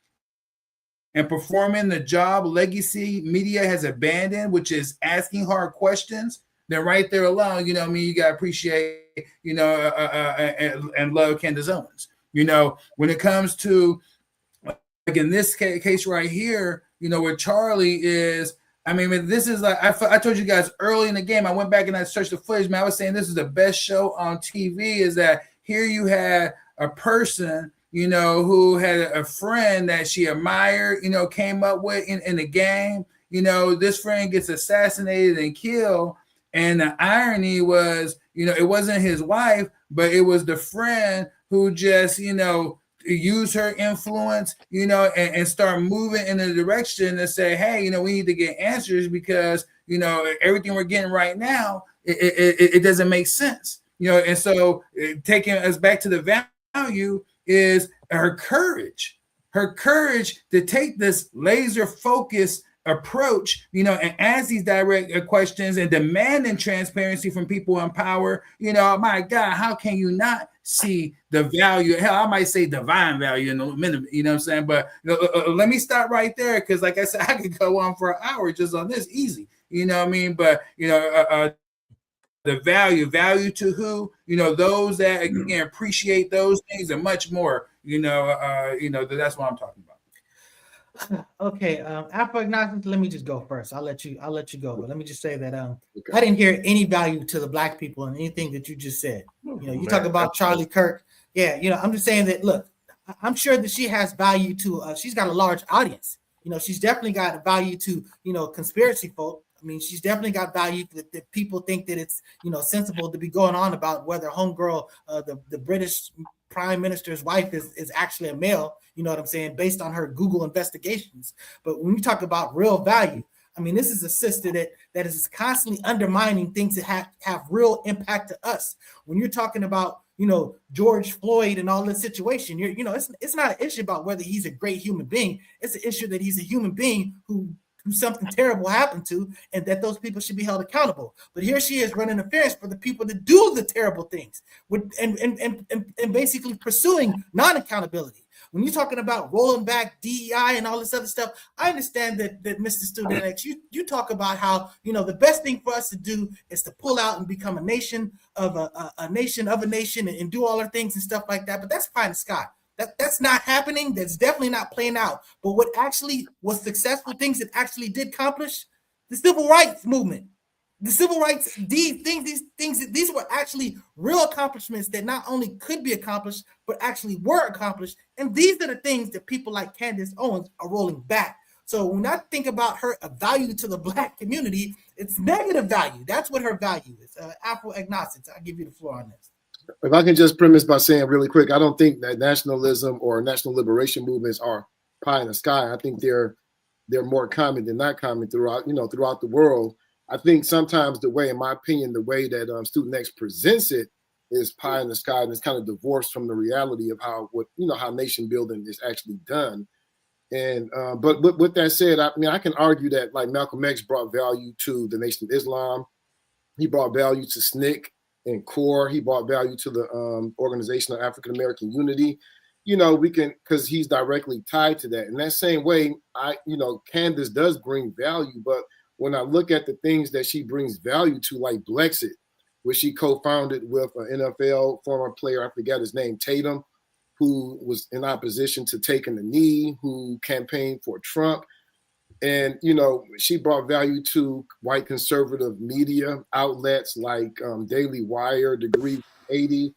and performing the job legacy media has abandoned, which is asking hard questions, then right there alone, you got to appreciate, and love Candace Owens. When it comes to, like in this case right here, where Charlie is, I mean, this is like, I told you guys early in the game, I went back and I searched the footage, man, I was saying this is the best show on TV, is that here you had a person, who had a friend that she admired, came up with in the game, this friend gets assassinated and killed. And the irony was, it wasn't his wife, but it was the friend who just, use her influence, and start moving in a direction to say, hey, we need to get answers because, everything we're getting right now, it doesn't make sense, and so taking us back to the value is her courage to take this laser focused approach, and ask these direct questions and demanding transparency from people in power. My God, how can you not see the value? Hell, I might say divine value in a minute, what I'm saying? But let me stop right there, because like I said, I could go on for an hour just on this, easy, what I mean? But the value to who, those that again appreciate those things and much more, that's what I'm talking about. Okay, Afro agnostic, let me just go first. I'll let you go, but let me just say that I didn't hear any value to the Black people in anything that you just said. You talk about Charlie Kirk. Yeah, I'm just saying that, look, I'm sure that she has value to she's got a large audience. She's definitely got value to, conspiracy folk. I mean, she's definitely got value that people think that it's, sensible to be going on about whether homegirl, the British Prime Minister's wife is actually a male, you know what I'm saying, based on her Google investigations. But when you talk about real value, I mean, this is a sister that is constantly undermining things that have real impact to us. When you're talking about, George Floyd and all this situation, it's not an issue about whether he's a great human being. It's an issue that he's a human being who something terrible happened to, and that those people should be held accountable. But here she is running affairs for the people that do the terrible things, and basically pursuing non-accountability. When you're talking about rolling back DEI and all this other stuff, I understand that Mr. Student X, you talk about how, the best thing for us to do is to pull out and become a nation of a nation and do all our things and stuff like that. But that's pie in the sky. That's not happening. That's definitely not playing out. But what actually was successful, things that actually did accomplish, the civil rights movement. the civil rights, these were actually real accomplishments that not only could be accomplished, but actually were accomplished. And these are the things that people like Candace Owens are rolling back. So when I think about her value to the Black community, it's negative value. That's what her value is. Afro-agnostics. I'll give you the floor on this. If I can just premise by saying really quick, I don't think that nationalism or national liberation movements are pie in the sky. I think they're more common than not common throughout the world. I think sometimes the way, in my opinion, the way that Student X presents it is pie in the sky, and it's kind of divorced from the reality of how nation building is actually done. And but with that said, I mean, I can argue that like Malcolm X brought value to the Nation of Islam. He brought value to SNCC and CORE. He brought value to the Organization of African American Unity. We can, because he's directly tied to that. In that same way, Candace does bring value, but when I look at the things that she brings value to, like Blexit, which she co-founded with an NFL former player, I forget his name, Tatum, who was in opposition to taking the knee, who campaigned for Trump. And, she brought value to white conservative media outlets like Daily Wire, Degree 80.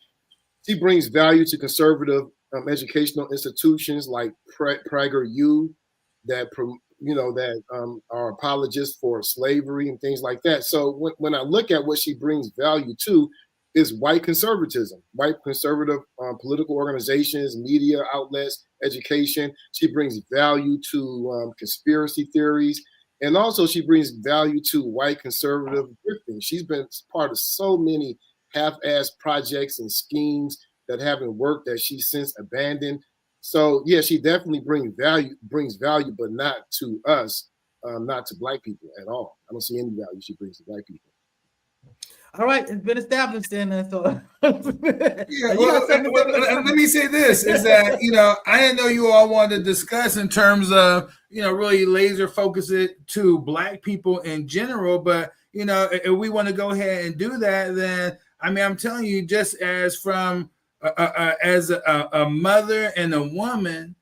She brings value to conservative educational institutions like PragerU that are apologists for slavery and things like that. So when I look at what she brings value to, is white conservatism, white conservative political organizations, media outlets, education. She brings value to conspiracy theories. And also she brings value to white conservative drifting. She's been part of so many half-assed projects and schemes that haven't worked that she's since abandoned. So yeah, she definitely brings value, but not to us, not to Black people at all. I don't see any value she brings to Black people. All right, it's been established then. So let me say this is that I didn't know you all wanted to discuss in terms of really laser focus it to Black people in general, but if we want to go ahead and do that, then I mean I'm telling you, just as from as a mother and a woman,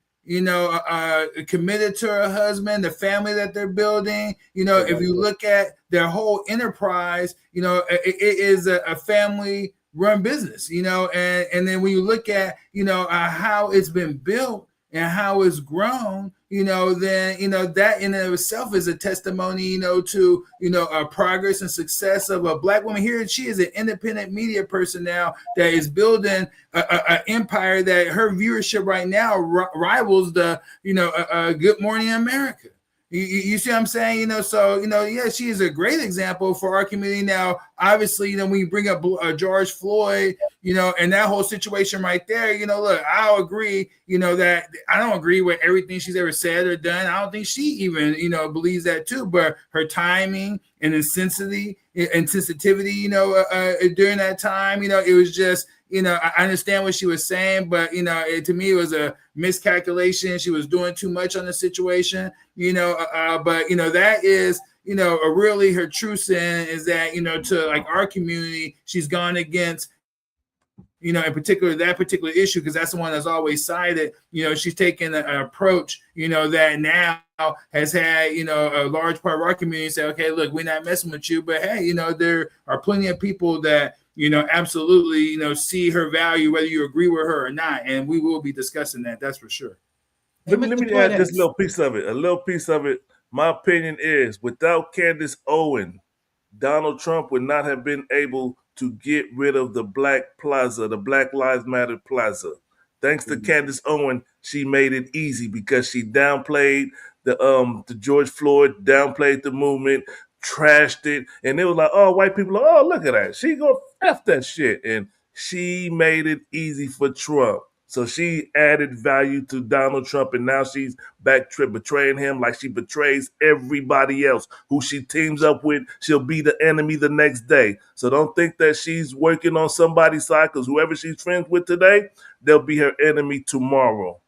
committed to her husband, the family that they're building. If you look at their whole enterprise, it is a family run business, and then when you look at, how it's been built and how it's grown, then, that in and of itself is a testimony, to, progress and success of a Black woman here. She is an independent media person now that is building an empire that her viewership right now rivals the, Good Morning America. You see what I'm saying? So, yeah, she is a great example for our community. Now, obviously, when you bring up George Floyd, and that whole situation right there, look, I'll agree, that I don't agree with everything she's ever said or done. I don't think she even, believes that too, but her timing and sensitivity, during that time, it was just, I understand what she was saying, but, to me, it was a miscalculation. She was doing too much on the situation, but, that is, really her true sin is that, to like our community, she's gone against, in particular, that particular issue, because that's the one that's always cited. She's taken an approach, that now has had, a large part of our community say, okay, look, we're not messing with you, but hey, there are plenty of people that, absolutely, see her value, whether you agree with her or not. And we will be discussing that. That's for sure. Let me add this little piece of it. A little piece of it. My opinion is, without Candace Owens, Donald Trump would not have been able to get rid of the Black Plaza, the Black Lives Matter Plaza. Thanks to Candace Owens, she made it easy because she downplayed the George Floyd, downplayed the movement, trashed it, and it was like, oh, white people are, oh, look at that. She gonna F that shit. And she made it easy for Trump. So she added value to Donald Trump, and now she's back betraying him like she betrays everybody else who she teams up with. She'll be the enemy the next day. So don't think that she's working on somebody's side, because whoever she's friends with today, they'll be her enemy tomorrow.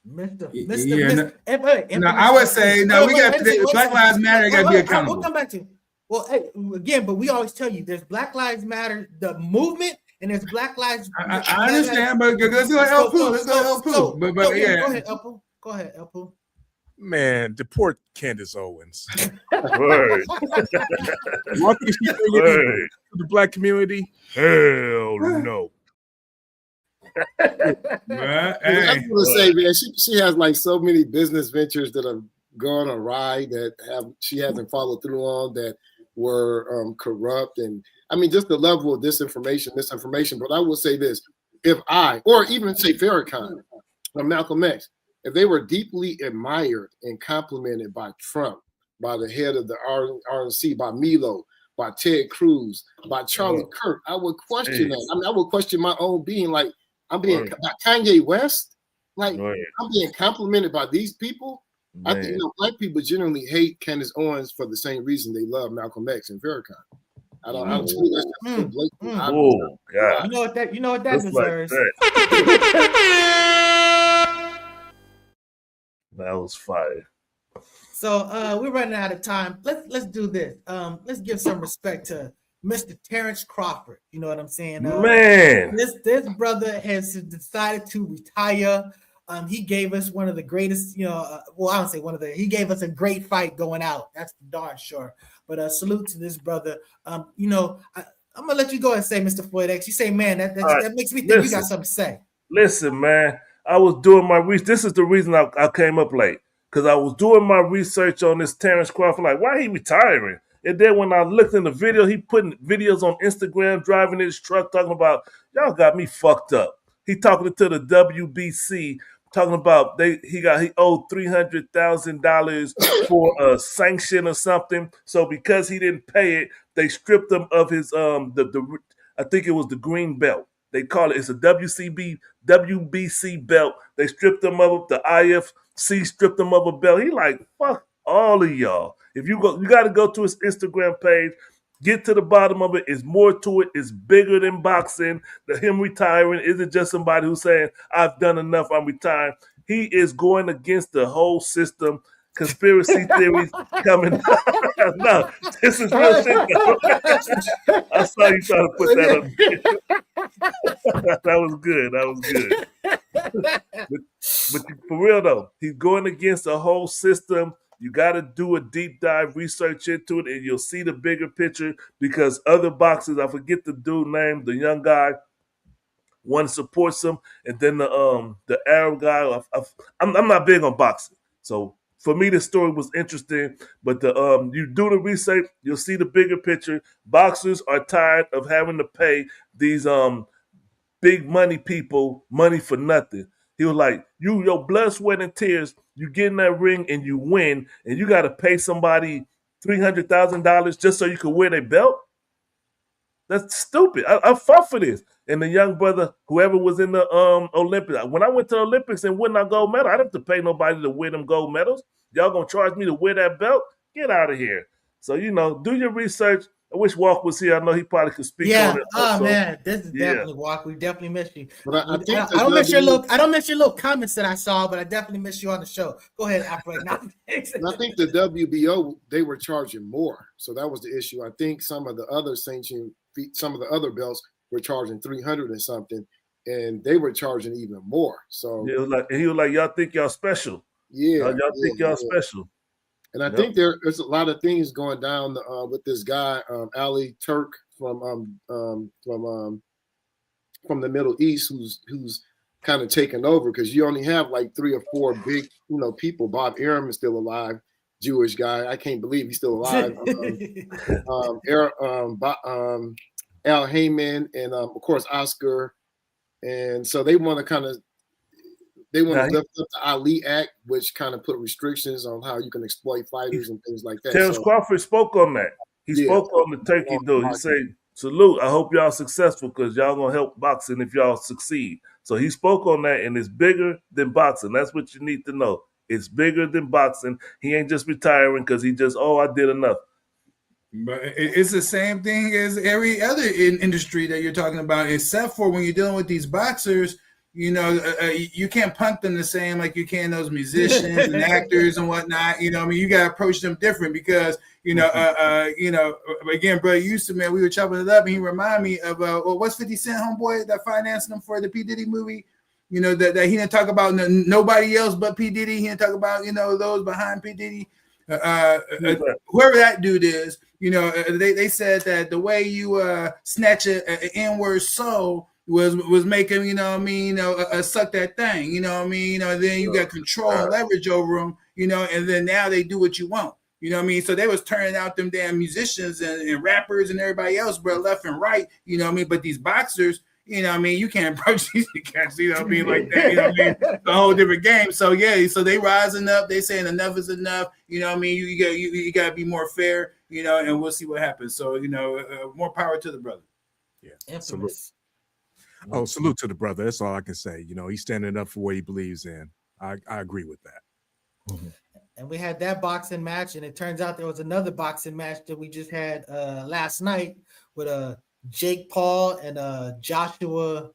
Mr. I would say, no, we got Black Lives Matter got to be accountable. We'll come back to you. Well, hey, again, but we always tell you there's Black Lives Matter, the movement, and there's Black Lives. I understand, but let's go help Pooh. Let's go help Pooh. But yeah, go ahead, Elpo. Go ahead, Elpo. Man, deport Candace Owens. Word. What is she bringing Word. to the black community? Hell no. Right? I Hey. was gonna say, man, she has like so many business ventures that have gone awry that she hasn't followed through on, that were corrupt, and I mean just the level of misinformation. But I will say this: if I, or even say Farrakhan or Malcolm X, if they were deeply admired and complimented by Trump, by the head of the RNC, by Milo, by Ted Cruz, by Charlie Kirk, I would question that. I mean, I would question my own being. Like, I'm being by Kanye West, like I'm being complimented by these people. Man. I think black people generally hate Candace Owens for the same reason they love Malcolm X and Farrakhan. I don't know. Oh God! You know what that deserves. Like that. That was fire. So we're running out of time. Let's do this. Let's give some respect to Mr. Terrance Crawford. You know what I'm saying? Man, this brother has decided to retire. He gave us one of the greatest, I don't say one of the. He gave us a great fight going out. That's for darn sure. But salute to this brother. I'm gonna let you go and say, Mr. Floyd X. You say, man, that makes me think you got something to say. Listen, man, I was doing my research. This is the reason I came up late, because I was doing my research on this Terrance Crawford. Like, why he retiring? And then when I looked in the video, he putting videos on Instagram, driving his truck, talking about, y'all got me fucked up. He talking to the WBC, talking about he owed $300,000 for a sanction or something. So because he didn't pay it, they stripped him of his I think it was the green belt. They call it's a WBC belt. They stripped him of the IFC stripped him of a belt. He like, fuck all of y'all. If you got to go to his Instagram page, get to the bottom of it. It's more to it. It's bigger than boxing. Him retiring isn't just somebody who's saying, I've done enough, I'm retiring. He is going against the whole system. Conspiracy theories coming. No, this is real shit. I saw you trying to put that up. That was good. But for real though, he's going against the whole system. You got to do a deep dive research into it, and you'll see the bigger picture, because other boxers, I forget the dude name, the young guy, one supports him, and then the Arab guy. I'm not big on boxing, so for me, the story was interesting. But you do the research, you'll see the bigger picture. Boxers are tired of having to pay these big money people money for nothing. He was like, your blood, sweat, and tears, you get in that ring and you win, and you got to pay somebody $300,000 just so you can wear their belt? That's stupid. I fought for this. And the young brother, whoever was in the Olympics, when I went to the Olympics and won a gold medal, I didn't have to pay nobody to wear them gold medals. Y'all gonna charge me to wear that belt? Get out of here. So, do your research. I wish Walk was here. I know he probably could speak on it. Oh man, this is definitely Walk. We definitely miss you. But I don't miss your little comments that I saw, but I definitely miss you on the show. Go ahead, Afro. I think the WBO, they were charging more, so that was the issue. I think some of the other belts were charging 300 and something, and they were charging even more. So he was like, y'all think y'all special? Yeah, y'all think y'all special? And I think there's a lot of things going down with this guy, Ali Turk from the Middle East, who's kind of taken over, because you only have like 3 or 4 big, people. Bob Arum is still alive, Jewish guy. I can't believe he's still alive. Al Heyman, and of course Oscar. And so they want to lift up the Ali Act, which kind of put restrictions on how you can exploit fighters and things like that. Terrance Crawford spoke on that. He spoke on the turkey dude. He said, salute, I hope y'all successful, because y'all going to help boxing if y'all succeed. So he spoke on that, and it's bigger than boxing. That's what you need to know. It's bigger than boxing. He ain't just retiring because he just, I did enough. But it's the same thing as every other industry that you're talking about, except for when you're dealing with these boxers. You can't punk them the same like you can those musicians and actors and whatnot. You got to approach them different, because, again, brother Houston, man, we were chopping it up, and he reminded me of, what's 50 Cent homeboy that financed him for the P. Diddy movie? you know, that he didn't talk about nobody else but P. Diddy. He didn't talk about, you know, those behind P. Diddy. Whoever that dude is, you know, they said that the way you snatch an N-word soul was making, you know what I mean, you know, suck that thing, you know what I mean, you know, then you got control and leverage over them, you know, and then now they do what you want, you know what I mean. So they was turning out them damn musicians and rappers and everybody else, bro, left and right, you know what I mean. But these boxers, you know what I mean, you can't approach these cats, you know what I mean, like that, you know what I mean. It's a whole different game. So yeah, so they rising up, they saying enough is enough, you know what I mean. You got to be more fair, you know, and we'll see what happens. So, you know, more power to the brother. Yeah, salute. Oh, salute to the brother. That's all I can say. You know, he's standing up for what he believes in. I agree with that. Mm-hmm. And we had that boxing match, and it turns out there was another boxing match that we just had last night with Jake Paul and Joshua.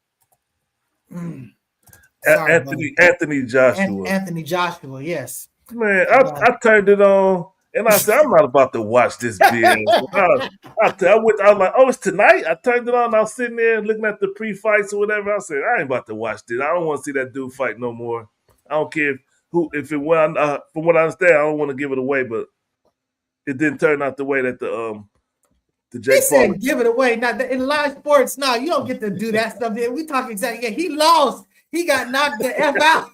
Anthony Joshua. Anthony Joshua, yes. Man, I turned it on. And I said, I'm not about to watch this BS. I was like, oh, it's tonight? I turned it on. I was sitting there looking at the pre-fights or whatever. I said, I ain't about to watch this. I don't want to see that dude fight no more. I don't care if it went. From what I understand, I don't want to give it away, but it didn't turn out the way that the Jake Paul. Said give it away. Now in live sports, now you don't get to do that stuff. We talk exactly. Yeah, he lost. He got knocked the F out.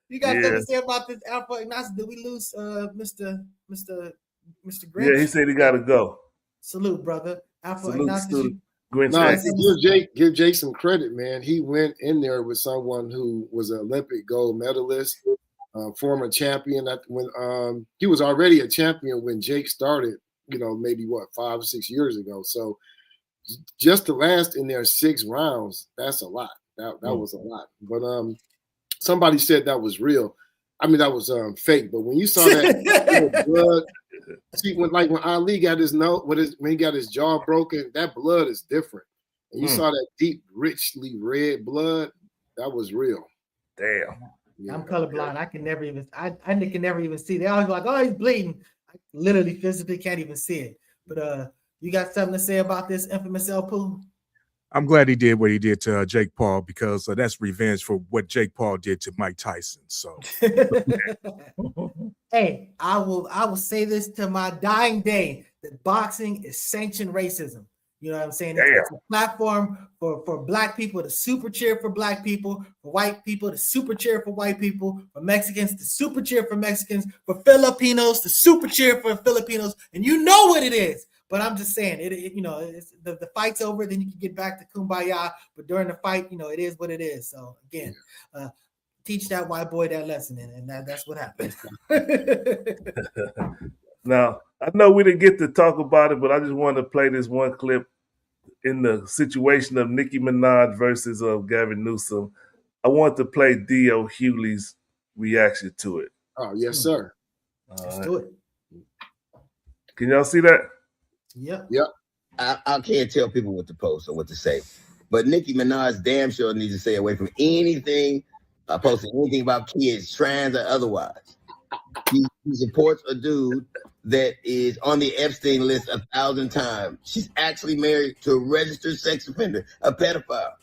You got something to say about this Alpha Ignacio? Did we lose Mr. Grinch? Yeah, he said he got to go. Salute, brother. Alpha Ignacio. No, give Jake some credit, man. He went in there with someone who was an Olympic gold medalist, former champion. When he was already a champion when Jake started, you know, maybe 5 or 6 years ago. So just to last in there 6 rounds, that's a lot. That was a lot. But somebody said that was real. I mean, that was fake. But when you saw that blood, see, when Ali got his nose, when he got his jaw broken, that blood is different. And you saw that deep, richly red blood, that was real. Damn. Yeah, I'm colorblind. I can never even. I can never even see. They always like, oh, he's bleeding. I literally, physically can't even see it. But you got something to say about this infamous El Poo? I'm glad he did what he did to Jake Paul because that's revenge for what Jake Paul did to Mike Tyson. So, hey, I will say this to my dying day that boxing is sanctioned racism. You know what I'm saying? It's a platform for black people to super cheer for black people, for white people to super cheer for white people, for Mexicans to super cheer for Mexicans, for Filipinos to super cheer for Filipinos, and you know what it is. But I'm just saying, it's the fight's over, then you can get back to kumbaya. But during the fight, you know, it is what it is. So again, teach that white boy that lesson, and that's what happened. Now, I know we didn't get to talk about it, but I just wanted to play this one clip in the situation of Nicki Minaj versus Gavin Newsome. I want to play D.O. Hewley's reaction to it. Oh, yes, sir. Let's do it. Can y'all see that? Yep. I can't tell people what to post or what to say, but Nicki Minaj damn sure needs to stay away from anything, posting anything about kids, trans or otherwise. He supports a dude that is on the Epstein list 1,000 times. She's actually married to a registered sex offender, a pedophile.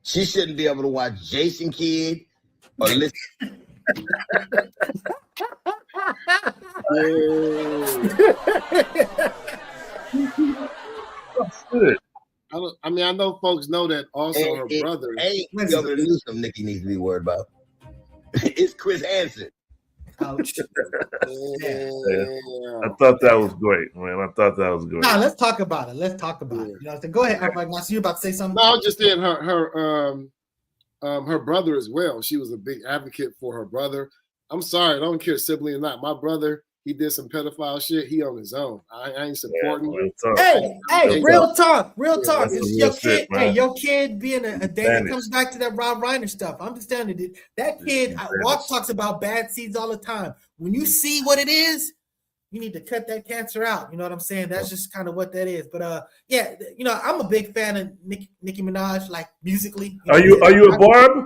She shouldn't be able to watch Jason Kidd or listen. That's good. I know folks know that also her brother. Hey, Governor Newsome, Nicki needs to be worried about. It's Chris Hansen. Ouch. I thought that was great, man. I thought that was great. Nah, let's talk about it. You know, so go ahead. You're about to say something. No, I was just saying her brother as well. She was a big advocate for her brother. I'm sorry, I don't care sibling or not. My brother, he did some pedophile shit. He on his own. I ain't supporting you. Hey, real talk. It's your kid. Hey, your kid being a dad. It comes back to that Rob Reiner stuff. I'm just telling you, that kid. Walk talks about bad seeds all the time. When you see what it is, you need to cut that cancer out. You know what I'm saying? That's just kind of what that is. But yeah, you know, I'm a big fan of Nicki Minaj, like musically. Are you a barb?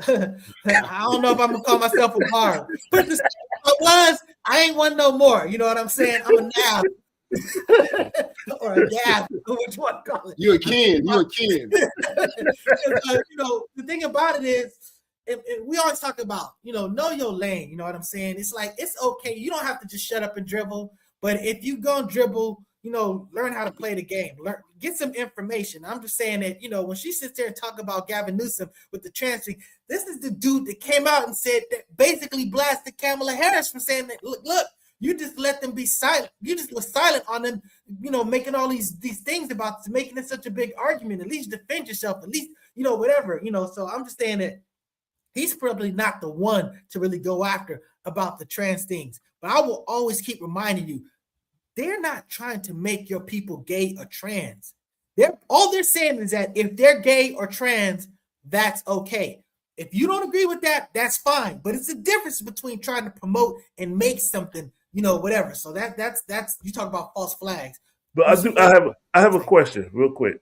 I don't know if I'm gonna call myself a barb, but I ain't one no more. You know what I'm saying? I'm a nab. or a Gavin, which one call it? You a Ken. You a Ken. The thing about it is, we always talk about, know your lane. You know what I'm saying? It's like, it's okay. You don't have to just shut up and dribble. But if you go and dribble, learn how to play the game. Get some information. I'm just saying that, when she sits there and talk about Gavin Newsome with the trans thing, this is the dude that came out and said that basically blasted Kamala Harris for saying that, look, you just let them be silent. You just were silent on them, making all these things about making it such a big argument. At least defend yourself. At least, whatever. So I'm just saying that he's probably not the one to really go after about the trans things. But I will always keep reminding you, they're not trying to make your people gay or trans. All they're saying is that if they're gay or trans, that's okay. If you don't agree with that, that's fine. But it's a difference between trying to promote and make something, whatever. So that's you talk about false flags. But I have a question real quick.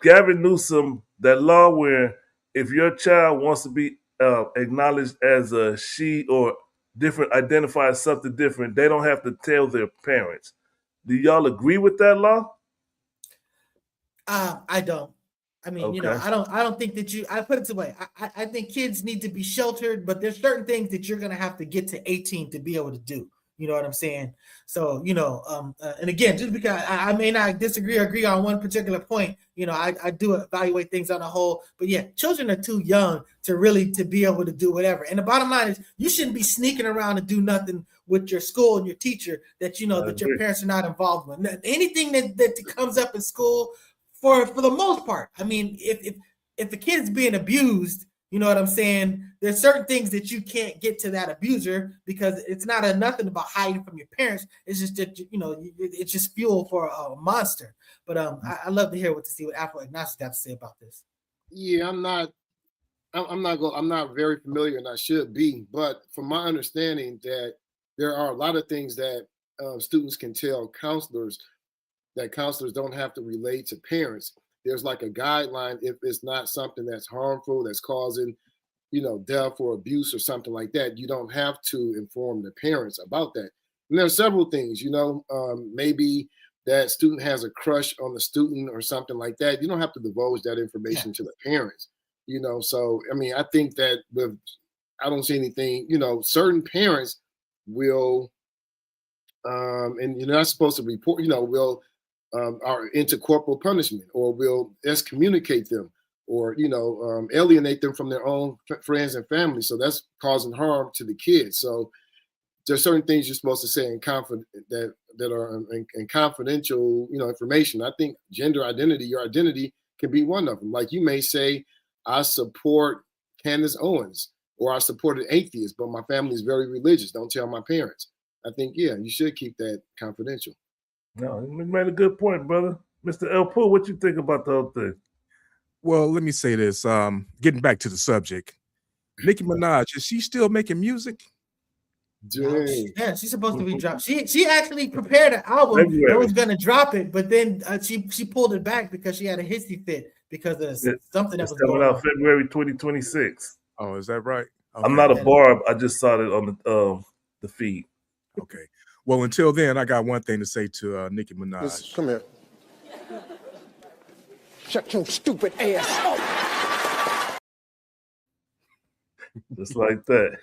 Gavin Newsome, that law where if your child wants to be acknowledged as a she or different, identify as something different, they don't have to tell their parents. Do y'all agree with that law? I don't. I mean, Okay. I don't think that I put it this way. I think kids need to be sheltered, but there's certain things that you're going to have to get to 18 to be able to do. You know what I'm saying? So, and again, just because I may not disagree or agree on one particular point, I do evaluate things on a whole. But yeah, children are too young to be able to do whatever. And the bottom line is, you shouldn't be sneaking around and do nothing with your school and your teacher that that your parents are not involved with. Anything that comes up in school, for the most part. I mean, if a kid's being abused, you know what I'm saying? There's certain things that you can't get to that abuser because it's not nothing about hiding from your parents. It's just that, it's just fuel for a monster. But I love to hear what Afro Agnostic got to say about this. Yeah, I'm not very familiar, and I should be. But from my understanding, that there are a lot of things that students can tell counselors that counselors don't have to relate to parents. There's like a guideline if it's not something that's harmful, that's causing, death or abuse or something like that. You don't have to inform the parents about that. And there are several things, maybe that student has a crush on the student or something like that. You don't have to divulge that information to the parents, So, I mean, I think that I don't see anything, certain parents will, and you're not supposed to report, will, are into corporal punishment, or will excommunicate them, or alienate them from their own friends and family. So that's causing harm to the kids. So there's certain things you're supposed to say in that are in confidential, information. I think gender identity, your identity can be one of them. Like you may say, I support Candace Owens, or I support an atheist, but my family is very religious. Don't tell my parents. I think, yeah, you should keep that confidential. No, you made a good point, brother. Mr. El Poo, what you think about the whole thing? Well, let me say this. Getting back to the subject, Nicki Minaj, is she still making music? Yeah, she's supposed to be dropped. She actually prepared an album that was going to drop it, but then she pulled it back because she had a hissy fit because of something that was coming out February 2026. Oh, is that right? Okay. I'm not a barb. I just saw it on the feed. Okay. Well, until then, I got one thing to say to Nicki Minaj. Come here. Shut your stupid ass up. Just like that.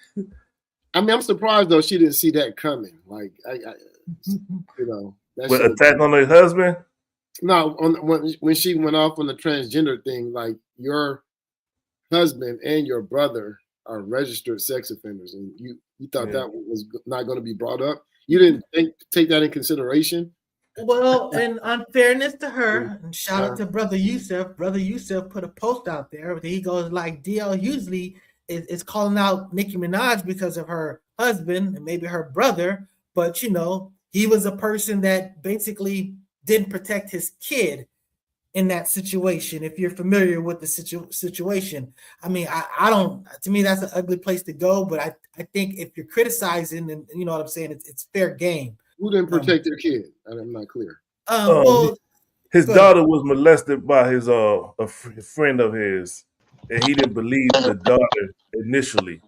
I mean, I'm surprised though she didn't see that coming. Like, With attack on her husband. No, when she went off on the transgender thing, like your husband and your brother are registered sex offenders, and you thought that was not going to be brought up. You didn't take that in consideration? Well, in unfairness to her, and shout out to Brother Yusuf. Brother Yusuf put a post out there. He goes like, DL Hughley is calling out Nicki Minaj because of her husband and maybe her brother. But, he was a person that basically didn't protect his kid in that situation. If you're familiar with the situation, I mean, I don't, to me, that's an ugly place to go. But I think if you're criticizing, and you know what I'm saying, it's fair game. Who didn't protect their kid? I'm not clear. His daughter was molested by his a friend of his, and he didn't believe the daughter initially.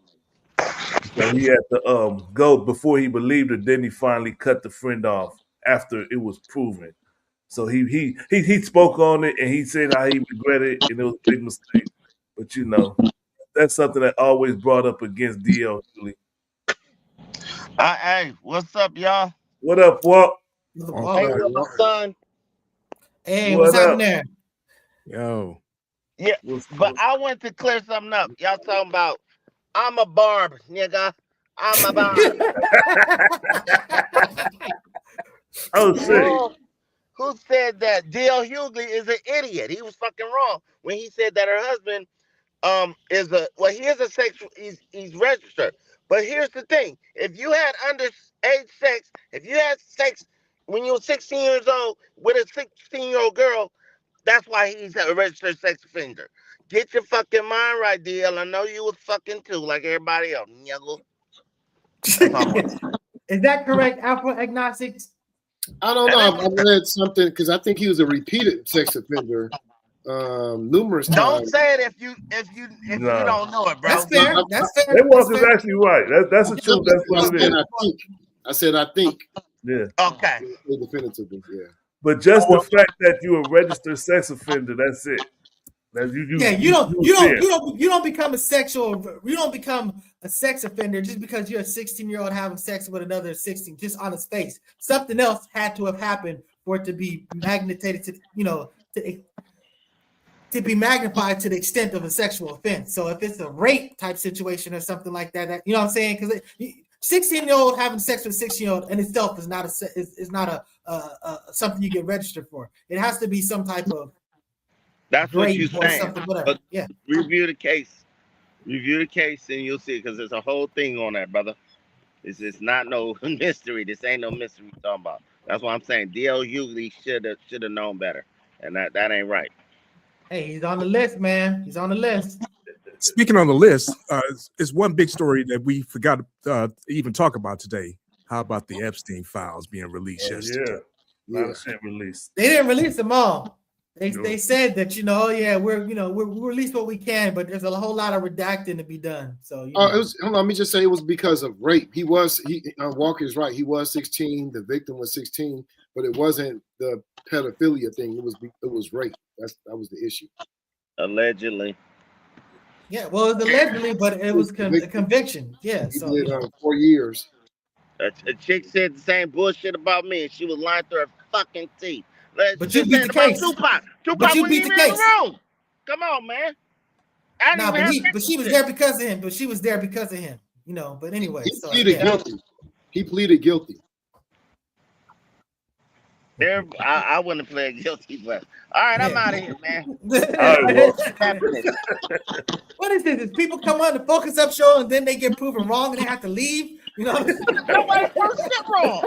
So he had to go before he believed her. Then he finally cut the friend off after it was proven. So he spoke on it and he said how he regretted it and it was a big mistake. But you know, that's something that always brought up against DL Hughley. Hey, what's up, y'all? What up, Walt? Hey, little son. Hey, what's happening there? Yo. Yeah, but I want to clear something up. Y'all talking about I'm a barb, nigga. I'm a barb. Oh shit. Who said that? DL Hughley is an idiot. He was fucking wrong when he said that her husband is a he is a sexual, he's registered. But here's the thing: if you had underage sex, if you had sex when you were 16 years old with a 16-year-old girl, that's why he's a registered sex offender. Get your fucking mind right, DL. I know you was fucking too, like everybody else. Is that correct, Alpha Agnostics? I don't know. I've read something because I think he was a repeated sex offender numerous times. Don't say it if you don't know it, bro. That's fair. That's fair. That was actually right. That's the truth. That's what it is. I said I think. Yeah. Okay. Definitively, yeah. But just the fact that you're a registered sex offender, that's it. You don't become a sex offender just because you're a 16-year-old having sex with another 16 just on his face. Something else had to have happened for it to be magnetized to be magnified to the extent of a sexual offense. So if it's a rape type situation or something like that, you know what I'm saying? Because 16-year-old having sex with a 16-year-old in itself is not something you get registered for. It has to be some type of that's what you're saying. But yeah, review the case, and you'll see because there's a whole thing on that, brother. It's not no mystery. This ain't no mystery we're talking about. That's what I'm saying. DL Hughley should have known better, and that ain't right. Hey, he's on the list, man. He's on the list. Speaking on the list, it's one big story that we forgot to even talk about today. How about the Epstein files being released yesterday? Yeah, not released. They didn't release them all. They said that we're release what we can, but there's a whole lot of redacting to be done. So it was. Hold on, let me just say it was because of rape. Walker's right. He was 16. The victim was 16, but it wasn't the pedophilia thing. It was rape. That was the issue. Allegedly. Yeah, well, it was allegedly, but it was a conviction. Yeah, he did 4 years. A chick said the same bullshit about me, and she was lying through her fucking teeth. But you beat the case. Tupac you beat the case. Come on, man. But she was there because of him. But she was there because of him. You know. But anyway, he pleaded guilty. He pleaded guilty. I wouldn't have pled guilty, but all right, I'm out of here, man. What is this? Is people come on the Focus Up show and then they get proven wrong and they have to leave? You know, nobody proved shit wrong.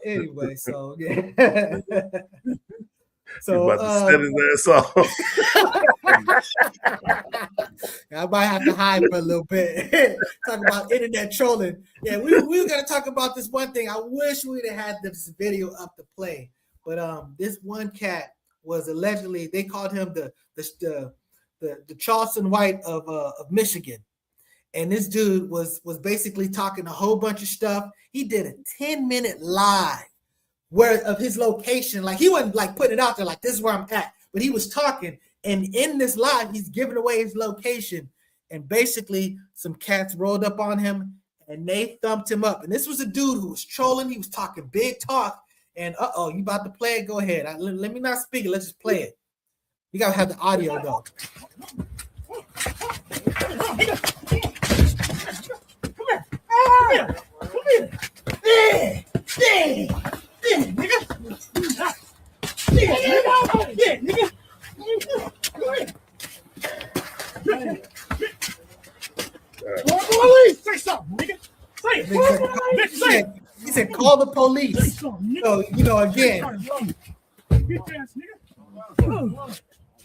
Anyway, so yeah. So about to set his ass off. I might have to hide for a little bit. Talk about internet trolling. Yeah, we were gonna talk about this one thing. I wish we'd have had this video up to play, but this one cat was allegedly, they called him the Charleston White of Michigan, and this dude was basically talking a whole bunch of stuff. He did a 10-minute live of his location. Like, he wasn't like putting it out there like this is where I'm at, but he was talking, and in this live he's giving away his location, and basically some cats rolled up on him and they thumped him up. And this was a dude who was trolling. He was talking big talk, and you about to play it? Go ahead. Let me not speak it. Let's just play it. You gotta have the audio though. Come here. Say something, nigga. Say it. He said, call the police. So, again.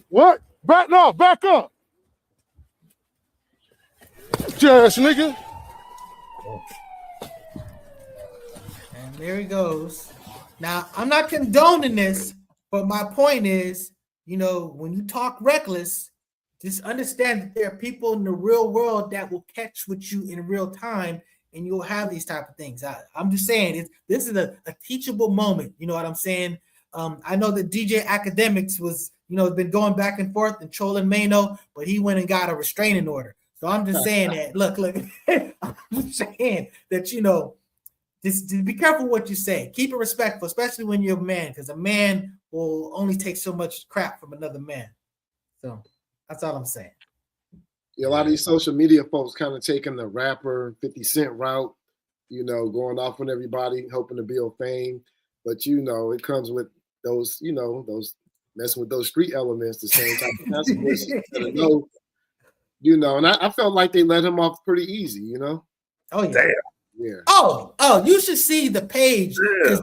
What? Back up. Yes, nigga. And there he goes. Now, I'm not condoning this, but my point is, when you talk reckless, just understand that there are people in the real world that will catch with you in real time, and you'll have these type of things. I'm just saying, this is a teachable moment. You know what I'm saying? I know that DJ Academics was, been going back and forth and trolling Mano, but he went and got a restraining order. So I'm just saying that, look, I'm just saying that, just be careful what you say. Keep it respectful, especially when you're a man, because a man will only take so much crap from another man. So that's all I'm saying. Yeah, a lot of these social media folks kind of taking the rapper 50 Cent route, going off on everybody, hoping to build fame. But, it comes with those, those messing with those street elements, the same type of consequences. And I felt like they let him off pretty easy, Oh, yeah. Damn. Yeah. Oh, you should see the page, because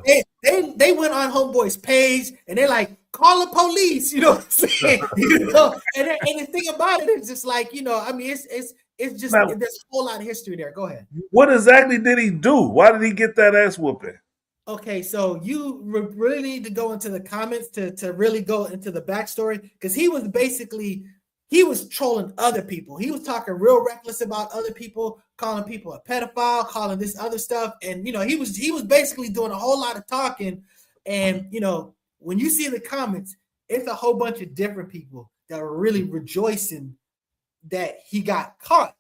they went on Homeboy's page and they're like, call the police, you know what I'm saying? And the thing about it is just like, it's just, there's a whole lot of history there. Go ahead. What exactly did he do? Why did he get that ass whooping? Okay, so you really need to go into the comments to really go into the backstory, because he was trolling other people. He was talking real reckless about other people, calling people a pedophile, calling this other stuff. And, he was basically doing a whole lot of talking. And, when you see the comments, it's a whole bunch of different people that are really rejoicing that he got caught.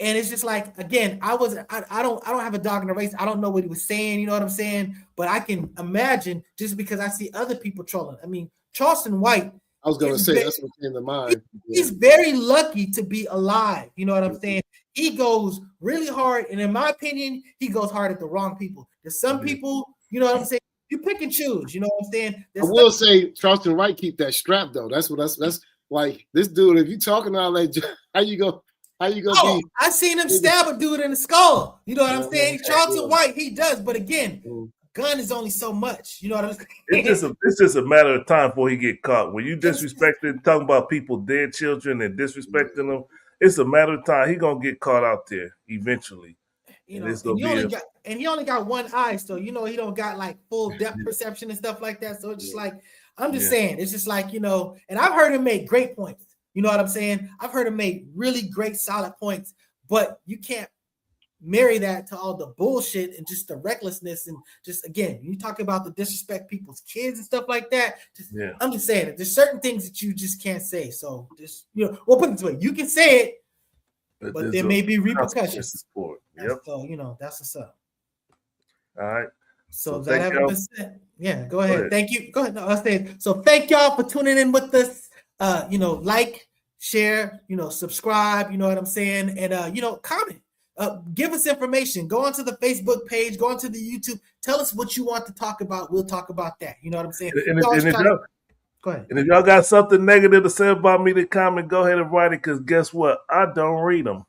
And it's just like, again, I don't have a dog in the race. I don't know what he was saying. You know what I'm saying? But I can imagine, just because I see other people trolling. I mean, Charleston White, I was going to say, that's what came to mind. He's very lucky to be alive. You know what I'm saying? He goes really hard. And in my opinion, he goes hard at the wrong people. There's some people, you know what I'm saying? You pick and choose. You know what I'm saying? I will say, Charleston White keep that strap, though. That's like, this dude, if you talking all that, how you go? Oh, I seen him stab a dude in the skull. You know what I'm saying? Charleston White, he does. But again, gun is only so much. You know what I'm saying? It's just a matter of time before he get caught. When you disrespecting, talking about people, dead children, and disrespecting them, it's a matter of time. He gonna get caught out there eventually. He only got one eye, so he don't got like full depth perception and stuff like that. So it's just like, I'm just saying, it's just like, and I've heard him make great points. You know what I'm saying? I've heard him make really great, solid points, but you can't marry that to all the bullshit and just the recklessness. And just, again, you talk about the disrespect people's kids and stuff like that. I'm just saying that there's certain things that you just can't say. So just, we'll put it this way. You can say it, but there may be repercussions. Yep. So, that's what's up. All right. So that having been said, go ahead. Thank you. Go ahead. No, I said, so thank y'all for tuning in with us. Like, share, subscribe, you know what I'm saying? And, comment, give us information, go onto the Facebook page, go onto the YouTube, tell us what you want to talk about. We'll talk about that. You know what I'm saying? Go ahead. And if y'all got something negative to say about me to comment, go ahead and write it, because guess what? I don't read them.